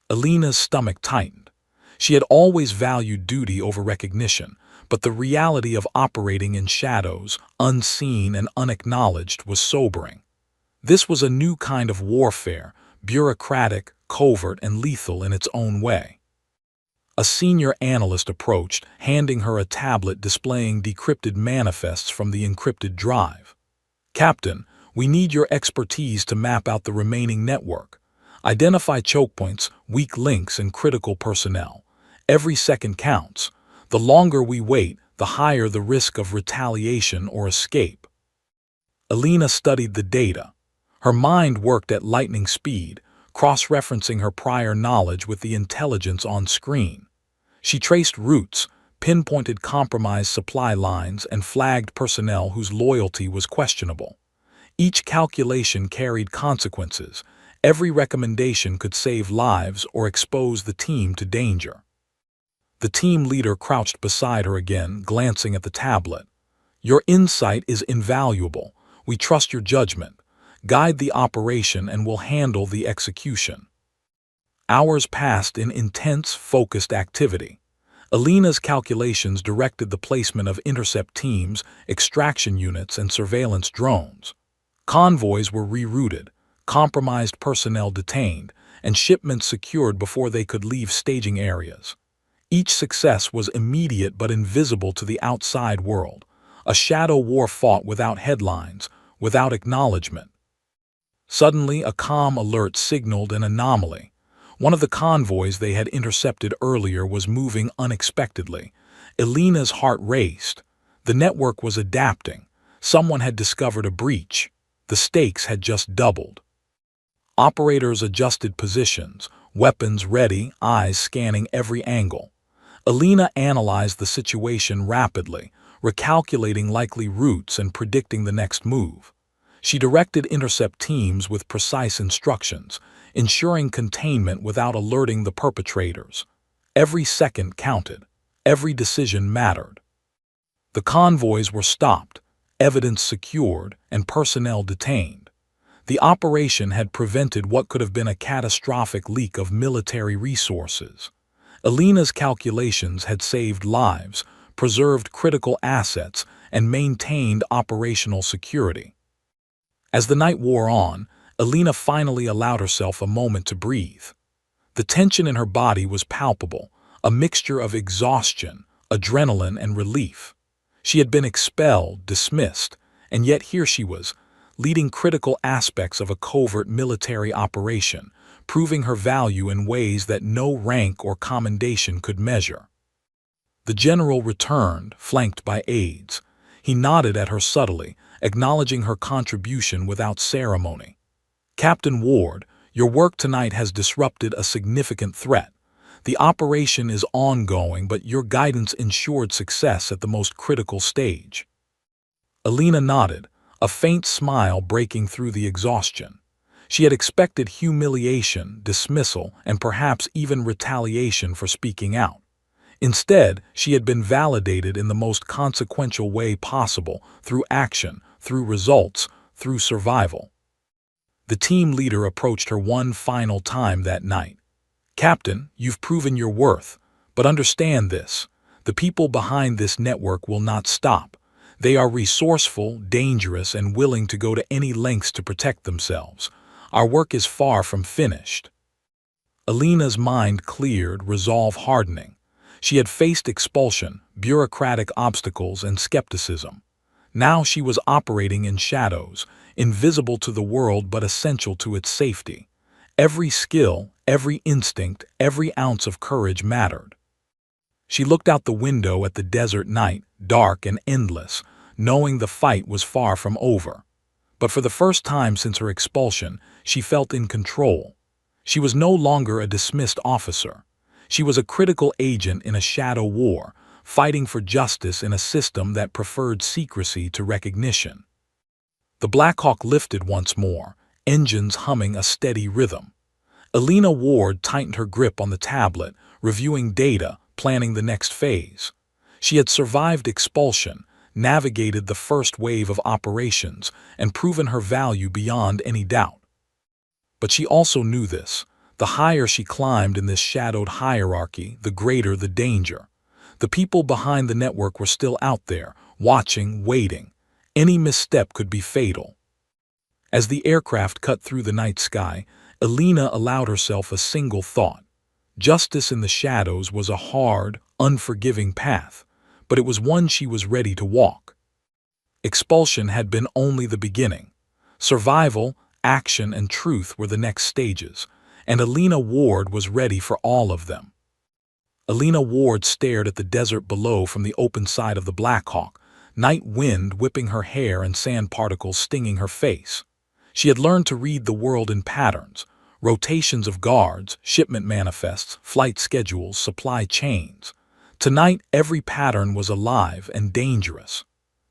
Alina's stomach tightened. She had always valued duty over recognition, but the reality of operating in shadows, unseen and unacknowledged, was sobering. This was a new kind of warfare, bureaucratic, covert, and lethal in its own way. A senior analyst approached, handing her a tablet displaying decrypted manifests from the encrypted drive. "Captain, we need your expertise to map out the remaining network. Identify choke points, weak links, and critical personnel. Every second counts. The longer we wait, the higher the risk of retaliation or escape." Alina studied the data. Her mind worked at lightning speed, cross-referencing her prior knowledge with the intelligence on screen. She traced routes, pinpointed compromised supply lines, and flagged personnel whose loyalty was questionable. Each calculation carried consequences. Every recommendation could save lives or expose the team to danger. The team leader crouched beside her again, glancing at the tablet. "Your insight is invaluable. We trust your judgment. Guide the operation and we'll handle the execution." Hours passed in intense, focused activity. Alina's calculations directed the placement of intercept teams, extraction units, and surveillance drones. Convoys were rerouted, compromised personnel detained, and shipments secured before they could leave staging areas. Each success was immediate but invisible to the outside world, a shadow war fought without headlines, without acknowledgement. Suddenly, a comm alert signaled an anomaly. One of the convoys they had intercepted earlier was moving unexpectedly. Alina's heart raced. The network was adapting. Someone had discovered a breach. The stakes had just doubled. Operators adjusted positions, weapons ready, eyes scanning every angle. Alina analyzed the situation rapidly, recalculating likely routes and predicting the next move. She directed intercept teams with precise instructions, ensuring containment without alerting the perpetrators. Every second counted. Every decision mattered. The convoys were stopped, evidence secured, and personnel detained. The operation had prevented what could have been a catastrophic leak of military resources. Alina's calculations had saved lives, preserved critical assets, and maintained operational security. As the night wore on, Alina finally allowed herself a moment to breathe. The tension in her body was palpable, a mixture of exhaustion, adrenaline, and relief. She had been expelled, dismissed, and yet here she was, leading critical aspects of a covert military operation, proving her value in ways that no rank or commendation could measure. The general returned, flanked by aides. He nodded at her subtly, acknowledging her contribution without ceremony. "Captain Ward, your work tonight has disrupted a significant threat. The operation is ongoing, but your guidance ensured success at the most critical stage." Alina nodded, a faint smile breaking through the exhaustion. She had expected humiliation, dismissal, and perhaps even retaliation for speaking out. Instead, she had been validated in the most consequential way possible, through action, through results, through survival. The team leader approached her one final time that night. "Captain, you've proven your worth, but understand this. The people behind this network will not stop. They are resourceful, dangerous, and willing to go to any lengths to protect themselves. Our work is far from finished." Alina's mind cleared, resolve hardening. She had faced expulsion, bureaucratic obstacles, and skepticism. Now she was operating in shadows, invisible to the world but essential to its safety. Every skill, every instinct, every ounce of courage mattered. She looked out the window at the desert night, dark and endless, knowing the fight was far from over. But for the first time since her expulsion, she felt in control. She was no longer a dismissed officer. She was a critical agent in a shadow war, fighting for justice in a system that preferred secrecy to recognition. The Blackhawk lifted once more, engines humming a steady rhythm. Alina Ward tightened her grip on the tablet, reviewing data, planning the next phase. She had survived expulsion, navigated the first wave of operations, and proven her value beyond any doubt. But she also knew this. The higher she climbed in this shadowed hierarchy, the greater the danger. The people behind the network were still out there, watching, waiting. Any misstep could be fatal. As the aircraft cut through the night sky, Alina allowed herself a single thought. Justice in the shadows was a hard, unforgiving path, but it was one she was ready to walk. Expulsion had been only the beginning. Survival, action, and truth were the next stages, and Alina Ward was ready for all of them. Alina Ward stared at the desert below from the open side of the Blackhawk, night wind whipping her hair and sand particles stinging her face. She had learned to read the world in patterns, rotations of guards, shipment manifests, flight schedules, supply chains. Tonight, every pattern was alive and dangerous.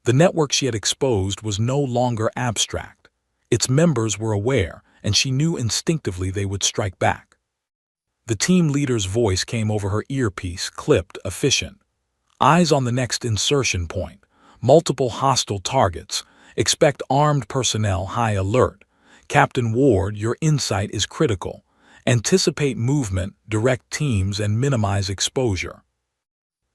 The network she had exposed was no longer abstract. Its members were aware, and she knew instinctively they would strike back. The team leader's voice came over her earpiece, clipped, efficient. "Eyes on the next insertion point. Multiple hostile targets. Expect armed personnel, high alert. Captain Ward, your insight is critical. Anticipate movement, direct teams, and minimize exposure."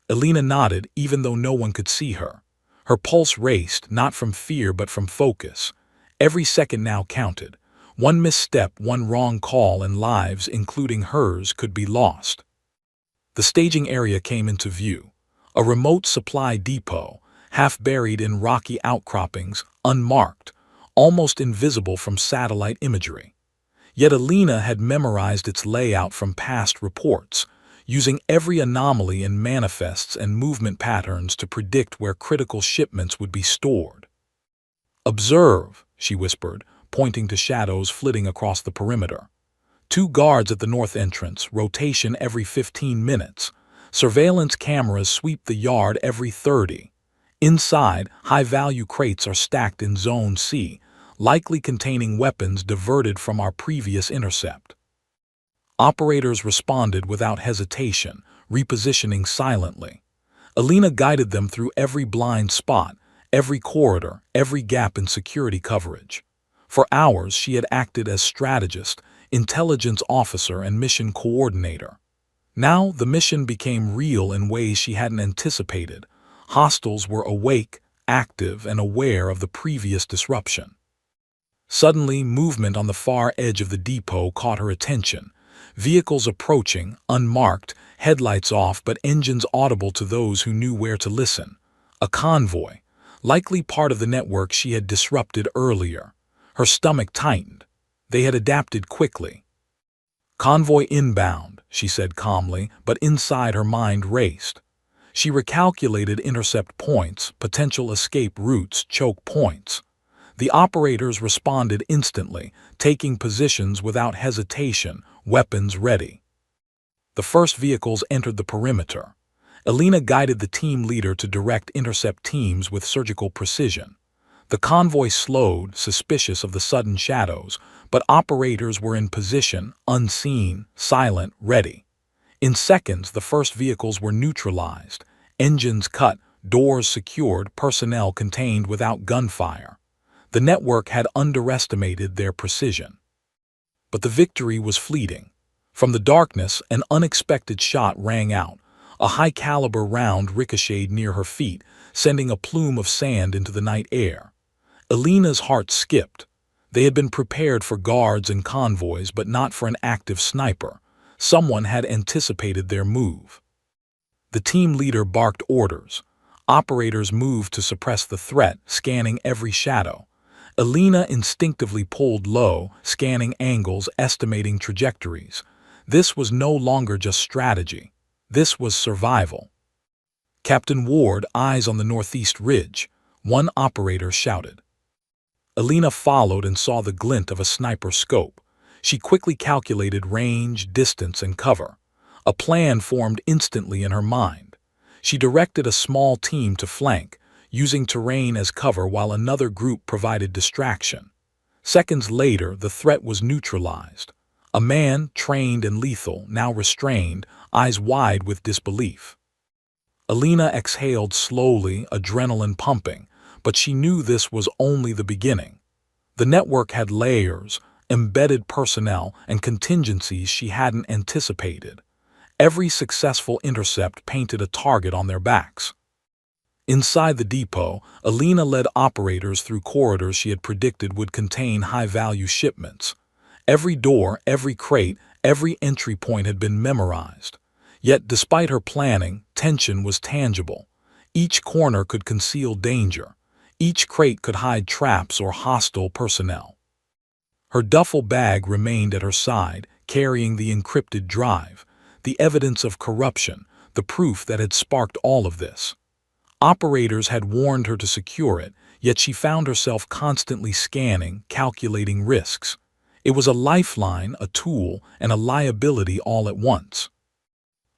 Alina nodded, even though no one could see her. Her pulse raced, not from fear but from focus. Every second now counted. One misstep, one wrong call, and lives, including hers, could be lost. The staging area came into view. A remote supply depot, half buried in rocky outcroppings, unmarked, almost invisible from satellite imagery. Yet Alina had memorized its layout from past reports, using every anomaly in manifests and movement patterns to predict where critical shipments would be stored. "Observe," she whispered, pointing to shadows flitting across the perimeter. 2 guards at the north entrance, rotation every 15 minutes. Surveillance cameras sweep the yard every 30. Inside, high-value crates are stacked in Zone C, likely containing weapons diverted from our previous intercept. Operators responded without hesitation, repositioning silently. Alina guided them through every blind spot, every corridor, every gap in security coverage. For hours, she had acted as strategist, intelligence officer, and mission coordinator. Now, the mission became real in ways she hadn't anticipated. Hostiles were awake, active, and aware of the previous disruption. Suddenly, movement on the far edge of the depot caught her attention. Vehicles approaching, unmarked, headlights off but engines audible to those who knew where to listen. A convoy, likely part of the network she had disrupted earlier. Her stomach tightened. They had adapted quickly. "Convoy inbound," she said calmly, but inside her mind raced. She recalculated intercept points, potential escape routes, choke points. The operators responded instantly, taking positions without hesitation, weapons ready. The first vehicles entered the perimeter. Alina guided the team leader to direct intercept teams with surgical precision. The convoy slowed, suspicious of the sudden shadows, but operators were in position, unseen, silent, ready. In seconds, the first vehicles were neutralized, engines cut, doors secured, personnel contained without gunfire. The network had underestimated their precision. But the victory was fleeting. From the darkness, an unexpected shot rang out. A high-caliber round ricocheted near her feet, sending a plume of sand into the night air. Alina's heart skipped. They had been prepared for guards and convoys, but not for an active sniper. Someone had anticipated their move. The team leader barked orders. Operators moved to suppress the threat, scanning every shadow. Alina instinctively pulled low, scanning angles, estimating trajectories. This was no longer just strategy. This was survival. "Captain Ward, eyes on the northeast ridge," one operator shouted. Alina followed and saw the glint of a sniper scope. She quickly calculated range, distance, and cover. A plan formed instantly in her mind. She directed a small team to flank, using terrain as cover while another group provided distraction. Seconds later, the threat was neutralized. A man, trained and lethal, now restrained, eyes wide with disbelief. Alina exhaled slowly, adrenaline pumping, but she knew this was only the beginning. The network had layers, embedded personnel, and contingencies she hadn't anticipated. Every successful intercept painted a target on their backs. Inside the depot, Alina led operators through corridors she had predicted would contain high-value shipments. Every door, every crate, every entry point had been memorized. Yet, despite her planning, tension was tangible. Each corner could conceal danger. Each crate could hide traps or hostile personnel. Her duffel bag remained at her side, carrying the encrypted drive, the evidence of corruption, the proof that had sparked all of this. Operators had warned her to secure it, yet she found herself constantly scanning, calculating risks. It was a lifeline, a tool, and a liability all at once.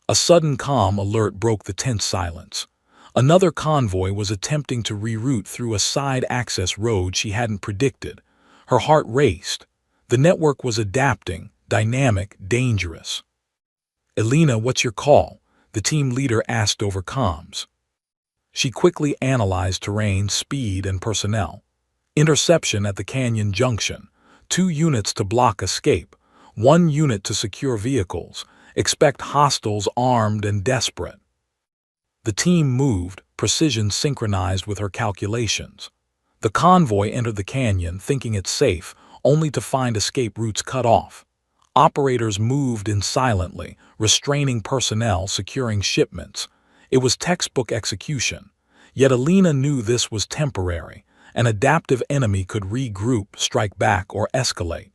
A sudden calm alert broke the tense silence. Another convoy was attempting to reroute through a side access road she hadn't predicted. Her heart raced. The network was adapting, dynamic, dangerous. "Alina, what's your call?" the team leader asked over comms. She quickly analyzed terrain, speed, and personnel. Interception at the canyon junction. 2 units to block escape. 1 unit to secure vehicles. Expect hostiles armed and desperate. The team moved, precision synchronized with her calculations. The convoy entered the canyon, thinking it safe, only to find escape routes cut off. Operators moved in silently, restraining personnel, securing shipments. It was textbook execution. Yet Alina knew this was temporary. An adaptive enemy could regroup, strike back, or escalate.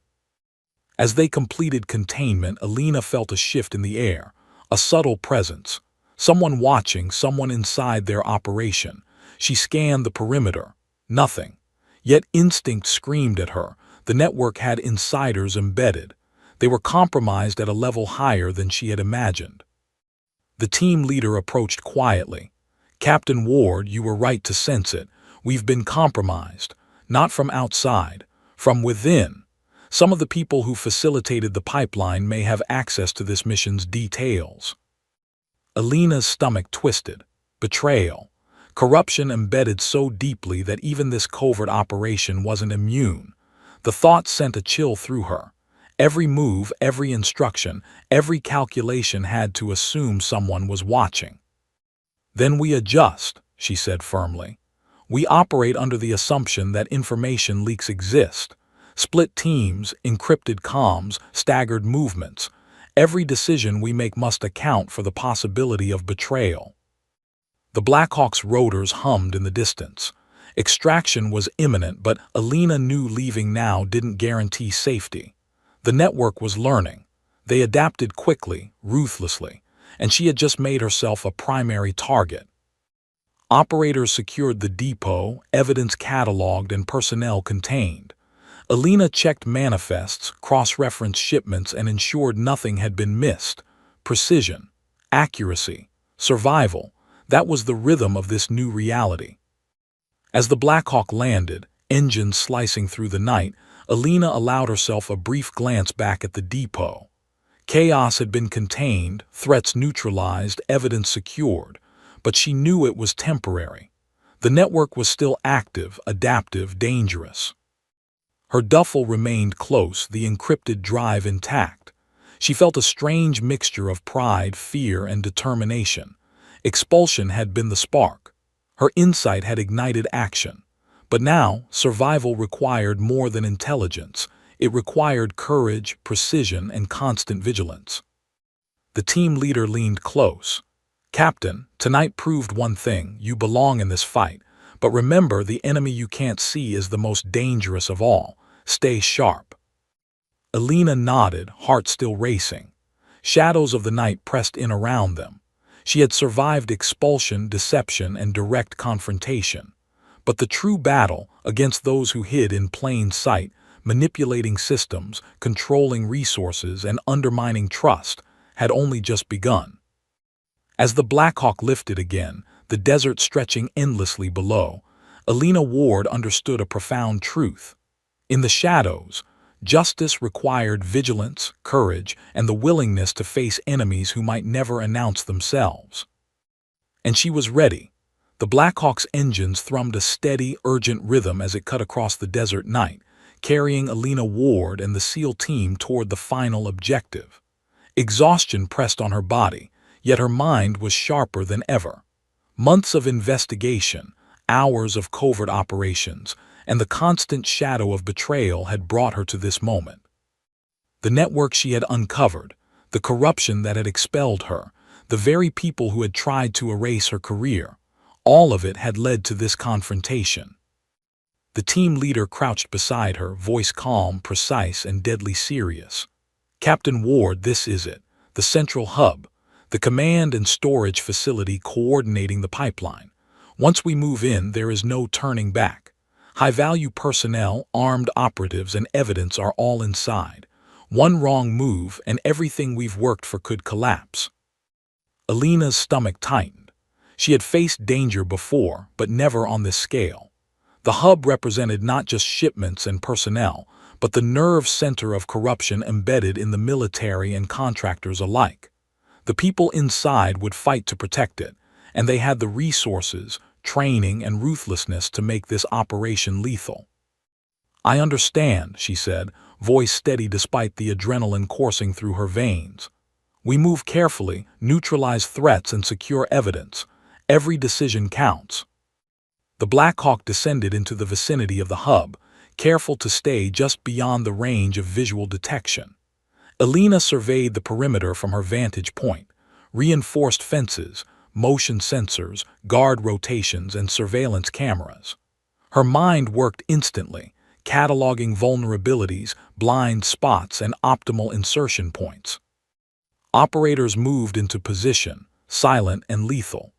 As they completed containment, Alina felt a shift in the air, a subtle presence. Someone watching, someone inside their operation. She scanned the perimeter. Nothing. Yet instinct screamed at her. The network had insiders embedded. They were compromised at a level higher than she had imagined. The team leader approached quietly. "Captain Ward, you were right to sense it. We've been compromised. Not from outside, From within, some of the people who facilitated the pipeline may have access to this mission's details. Alina's stomach twisted. Betrayal. Corruption embedded so deeply that even this covert operation wasn't immune. The thought sent a chill through her. Every move, every instruction, every calculation had to assume someone was watching. "Then we adjust," she said firmly. "We operate under the assumption that information leaks exist. Split teams, encrypted comms, staggered movements. Every decision we make must account for the possibility of betrayal." The Blackhawk's rotors hummed in the distance. Extraction was imminent, but Alina knew leaving now didn't guarantee safety. The network was learning. They adapted quickly, ruthlessly, and she had just made herself a primary target. Operators secured the depot, evidence cataloged, and personnel contained. Alina checked manifests, cross-referenced shipments, and ensured nothing had been missed. Precision, accuracy, survival, that was the rhythm of this new reality. As the Blackhawk landed, engines slicing through the night, Alina allowed herself a brief glance back at the depot. Chaos had been contained, threats neutralized, evidence secured, but she knew it was temporary. The network was still active, adaptive, dangerous. Her duffel remained close, the encrypted drive intact. She felt a strange mixture of pride, fear, and determination. Expulsion had been the spark. Her insight had ignited action. But now, survival required more than intelligence. It required courage, precision, and constant vigilance. The team leader leaned close. "Captain, tonight proved one thing: you belong in this fight. But remember, the enemy you can't see is the most dangerous of all. Stay sharp." Alina nodded, heart still racing. Shadows of the night pressed in around them. She had survived expulsion, deception, and direct confrontation. But the true battle, against those who hid in plain sight, manipulating systems, controlling resources, and undermining trust, had only just begun. As the Blackhawk lifted again, the desert stretching endlessly below, Alina Ward understood a profound truth. In the shadows, justice required vigilance, courage, and the willingness to face enemies who might never announce themselves. And she was ready. The Blackhawk's engines thrummed a steady, urgent rhythm as it cut across the desert night, carrying Alina Ward and the SEAL team toward the final objective. Exhaustion pressed on her body, yet her mind was sharper than ever. Months of investigation, hours of covert operations, and the constant shadow of betrayal had brought her to this moment. The network she had uncovered, the corruption that had expelled her, the very people who had tried to erase her career, all of it had led to this confrontation. The team leader crouched beside her, voice calm, precise, and deadly serious. "Captain Ward, this is it, the central hub, the command and storage facility coordinating the pipeline. Once we move in, there is no turning back. High-value personnel, armed operatives, and evidence are all inside. One wrong move, and everything we've worked for could collapse." Alina's stomach tightened. She had faced danger before, but never on this scale. The hub represented not just shipments and personnel, but the nerve center of corruption embedded in the military and contractors alike. The people inside would fight to protect it, and they had the resources, training, and ruthlessness to make this operation lethal. "I understand," she said, voice steady despite the adrenaline coursing through her veins. "We move carefully, neutralize threats, and secure evidence. Every decision counts." The Blackhawk descended into the vicinity of the hub, careful to stay just beyond the range of visual detection. Alina surveyed the perimeter from her vantage point: reinforced fences, motion sensors, guard rotations, and surveillance cameras. Her mind worked instantly, cataloging vulnerabilities, blind spots, and optimal insertion points. Operators moved into position, silent and lethal.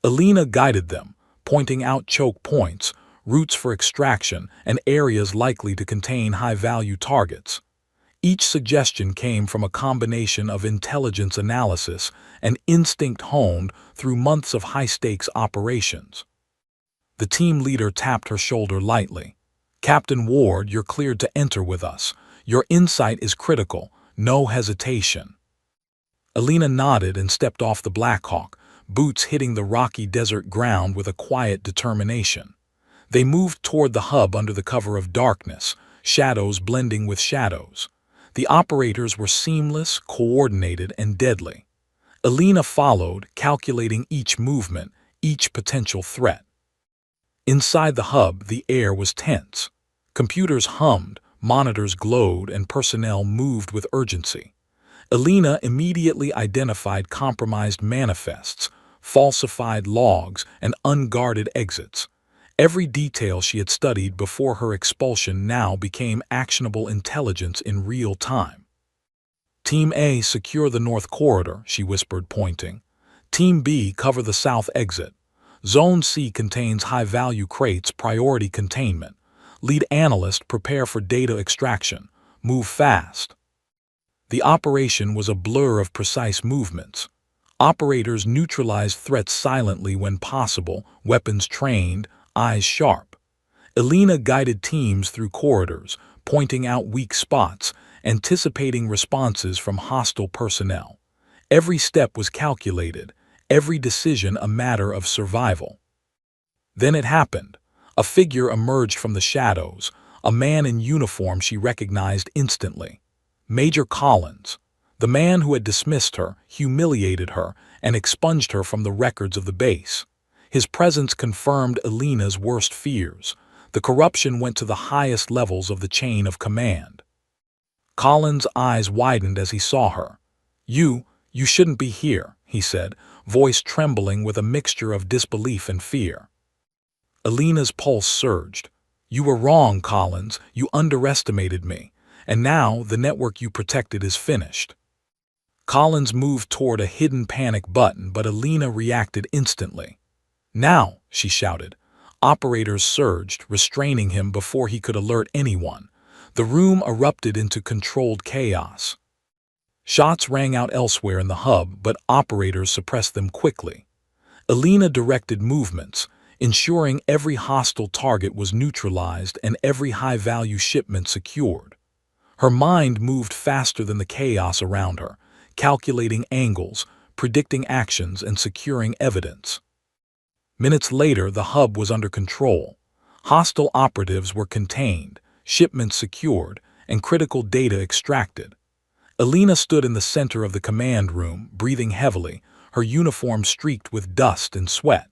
Alina guided them, pointing out choke points, routes for extraction, and areas likely to contain high-value targets. Each suggestion came from a combination of intelligence analysis and instinct honed through months of high-stakes operations. The team leader tapped her shoulder lightly. Captain Ward, you're cleared to enter with us. Your insight is critical. No hesitation. Alina nodded and stepped off the Blackhawk, boots hitting the rocky desert ground with a quiet determination. They moved toward the hub under the cover of darkness, shadows blending with shadows. The operators were seamless, coordinated, and deadly. Alina followed, calculating each movement, each potential threat. Inside the hub, the air was tense. Computers hummed, monitors glowed, and personnel moved with urgency. Alina immediately identified compromised manifests, falsified logs, and unguarded exits. Every detail she had studied before her expulsion now became actionable intelligence in real time. Team A, secure the north corridor, she whispered, pointing. Team B, cover the south exit. Zone C contains high-value crates, priority containment. Lead analyst, prepare for data extraction. Move fast. The operation was a blur of precise movements. Operators neutralized threats silently when possible, weapons trained, eyes sharp. Alina guided teams through corridors, pointing out weak spots, anticipating responses from hostile personnel. Every step was calculated, every decision a matter of survival. Then it happened. A figure emerged from the shadows, a man in uniform she recognized instantly. Major Collins, the man who had dismissed her, humiliated her, and expunged her from the records of the base. His presence confirmed Alina's worst fears. The corruption went to the highest levels of the chain of command. Collins' eyes widened as he saw her. You shouldn't be here," he said, voice trembling with a mixture of disbelief and fear. Alina's pulse surged. "You were wrong, Collins. You underestimated me. And now the network you protected is finished." Collins moved toward a hidden panic button, but Alina reacted instantly. "Now," she shouted. Operators surged, restraining him before he could alert anyone. The room erupted into controlled chaos. Shots rang out elsewhere in the hub, but operators suppressed them quickly. Alina directed movements, ensuring every hostile target was neutralized and every high-value shipment secured. Her mind moved faster than the chaos around her, calculating angles, predicting actions, and securing evidence. Minutes later, the hub was under control. Hostile operatives were contained, shipments secured, and critical data extracted. Alina stood in the center of the command room, breathing heavily, her uniform streaked with dust and sweat.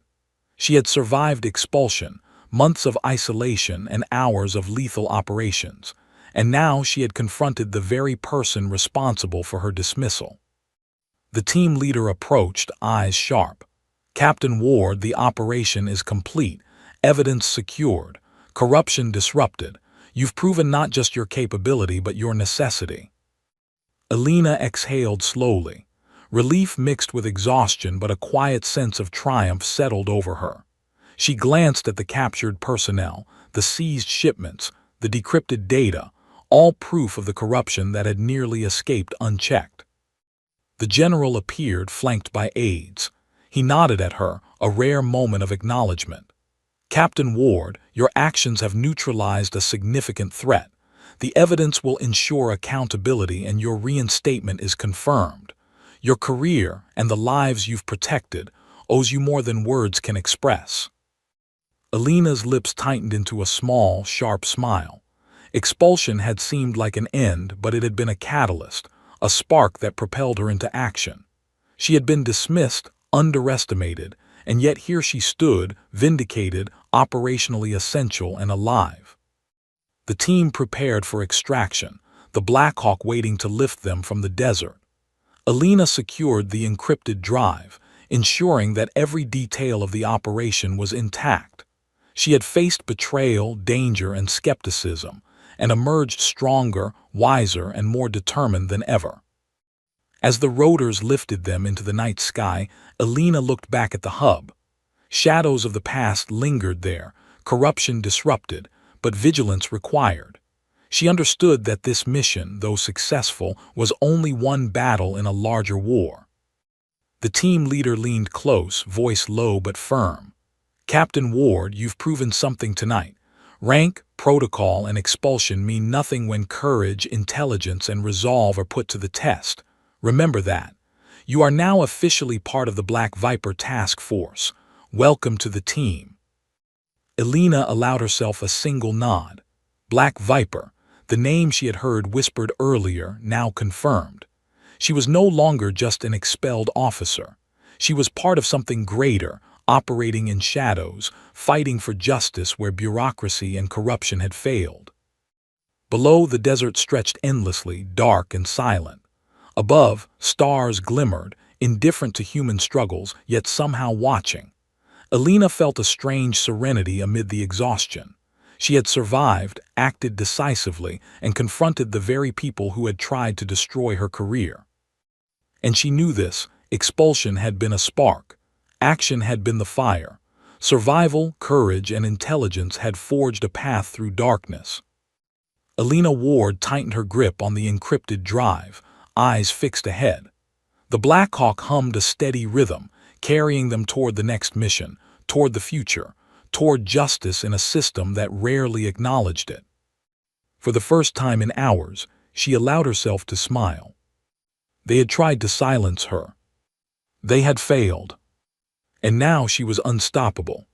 She had survived expulsion, months of isolation, and hours of lethal operations, and now she had confronted the very person responsible for her dismissal. The team leader approached, eyes sharp. "Captain Ward, the operation is complete, evidence secured, corruption disrupted. You've proven not just your capability but your necessity." Alina exhaled slowly. Relief mixed with exhaustion, but a quiet sense of triumph settled over her. She glanced at the captured personnel, the seized shipments, the decrypted data, all proof of the corruption that had nearly escaped unchecked. The general appeared, flanked by aides. He nodded at her, a rare moment of acknowledgement. "Captain Ward, your actions have neutralized a significant threat. The evidence will ensure accountability and your reinstatement is confirmed. Your career and the lives you've protected owes you more than words can express." Alina's lips tightened into a small, sharp smile. Expulsion had seemed like an end, but it had been a catalyst, a spark that propelled her into action. She had been dismissed, underestimated, and yet here she stood, vindicated, operationally essential and alive. The team prepared for extraction, the Blackhawk waiting to lift them from the desert. Alina secured the encrypted drive, ensuring that every detail of the operation was intact. She had faced betrayal, danger, and skepticism, and emerged stronger, wiser, and more determined than ever. As the rotors lifted them into the night sky, Alina looked back at the hub. Shadows of the past lingered there, corruption disrupted, but vigilance required. She understood that this mission, though successful, was only one battle in a larger war. The team leader leaned close, voice low but firm. "Captain Ward, you've proven something tonight. Rank, protocol, and expulsion mean nothing when courage, intelligence, and resolve are put to the test. Remember that. You are now officially part of the Black Viper Task Force. Welcome to the team. Elena allowed herself a single nod. Black Viper, the name she had heard whispered earlier, now confirmed. She was no longer just an expelled officer. She was part of something greater, operating in shadows, fighting for justice where bureaucracy and corruption had failed. Below, the desert stretched endlessly, dark and silent. Above, stars glimmered, indifferent to human struggles, yet somehow watching. Elena felt a strange serenity amid the exhaustion. She had survived, acted decisively, and confronted the very people who had tried to destroy her career. And she knew this. Expulsion had been a spark. Action had been the fire. Survival, courage, and intelligence had forged a path through darkness. Elena Ward tightened her grip on the encrypted drive, eyes fixed ahead. The Blackhawk hummed a steady rhythm, carrying them toward the next mission, toward the future, toward justice in a system that rarely acknowledged it. For the first time in hours, she allowed herself to smile. They had tried to silence her. They had failed. And now she was unstoppable.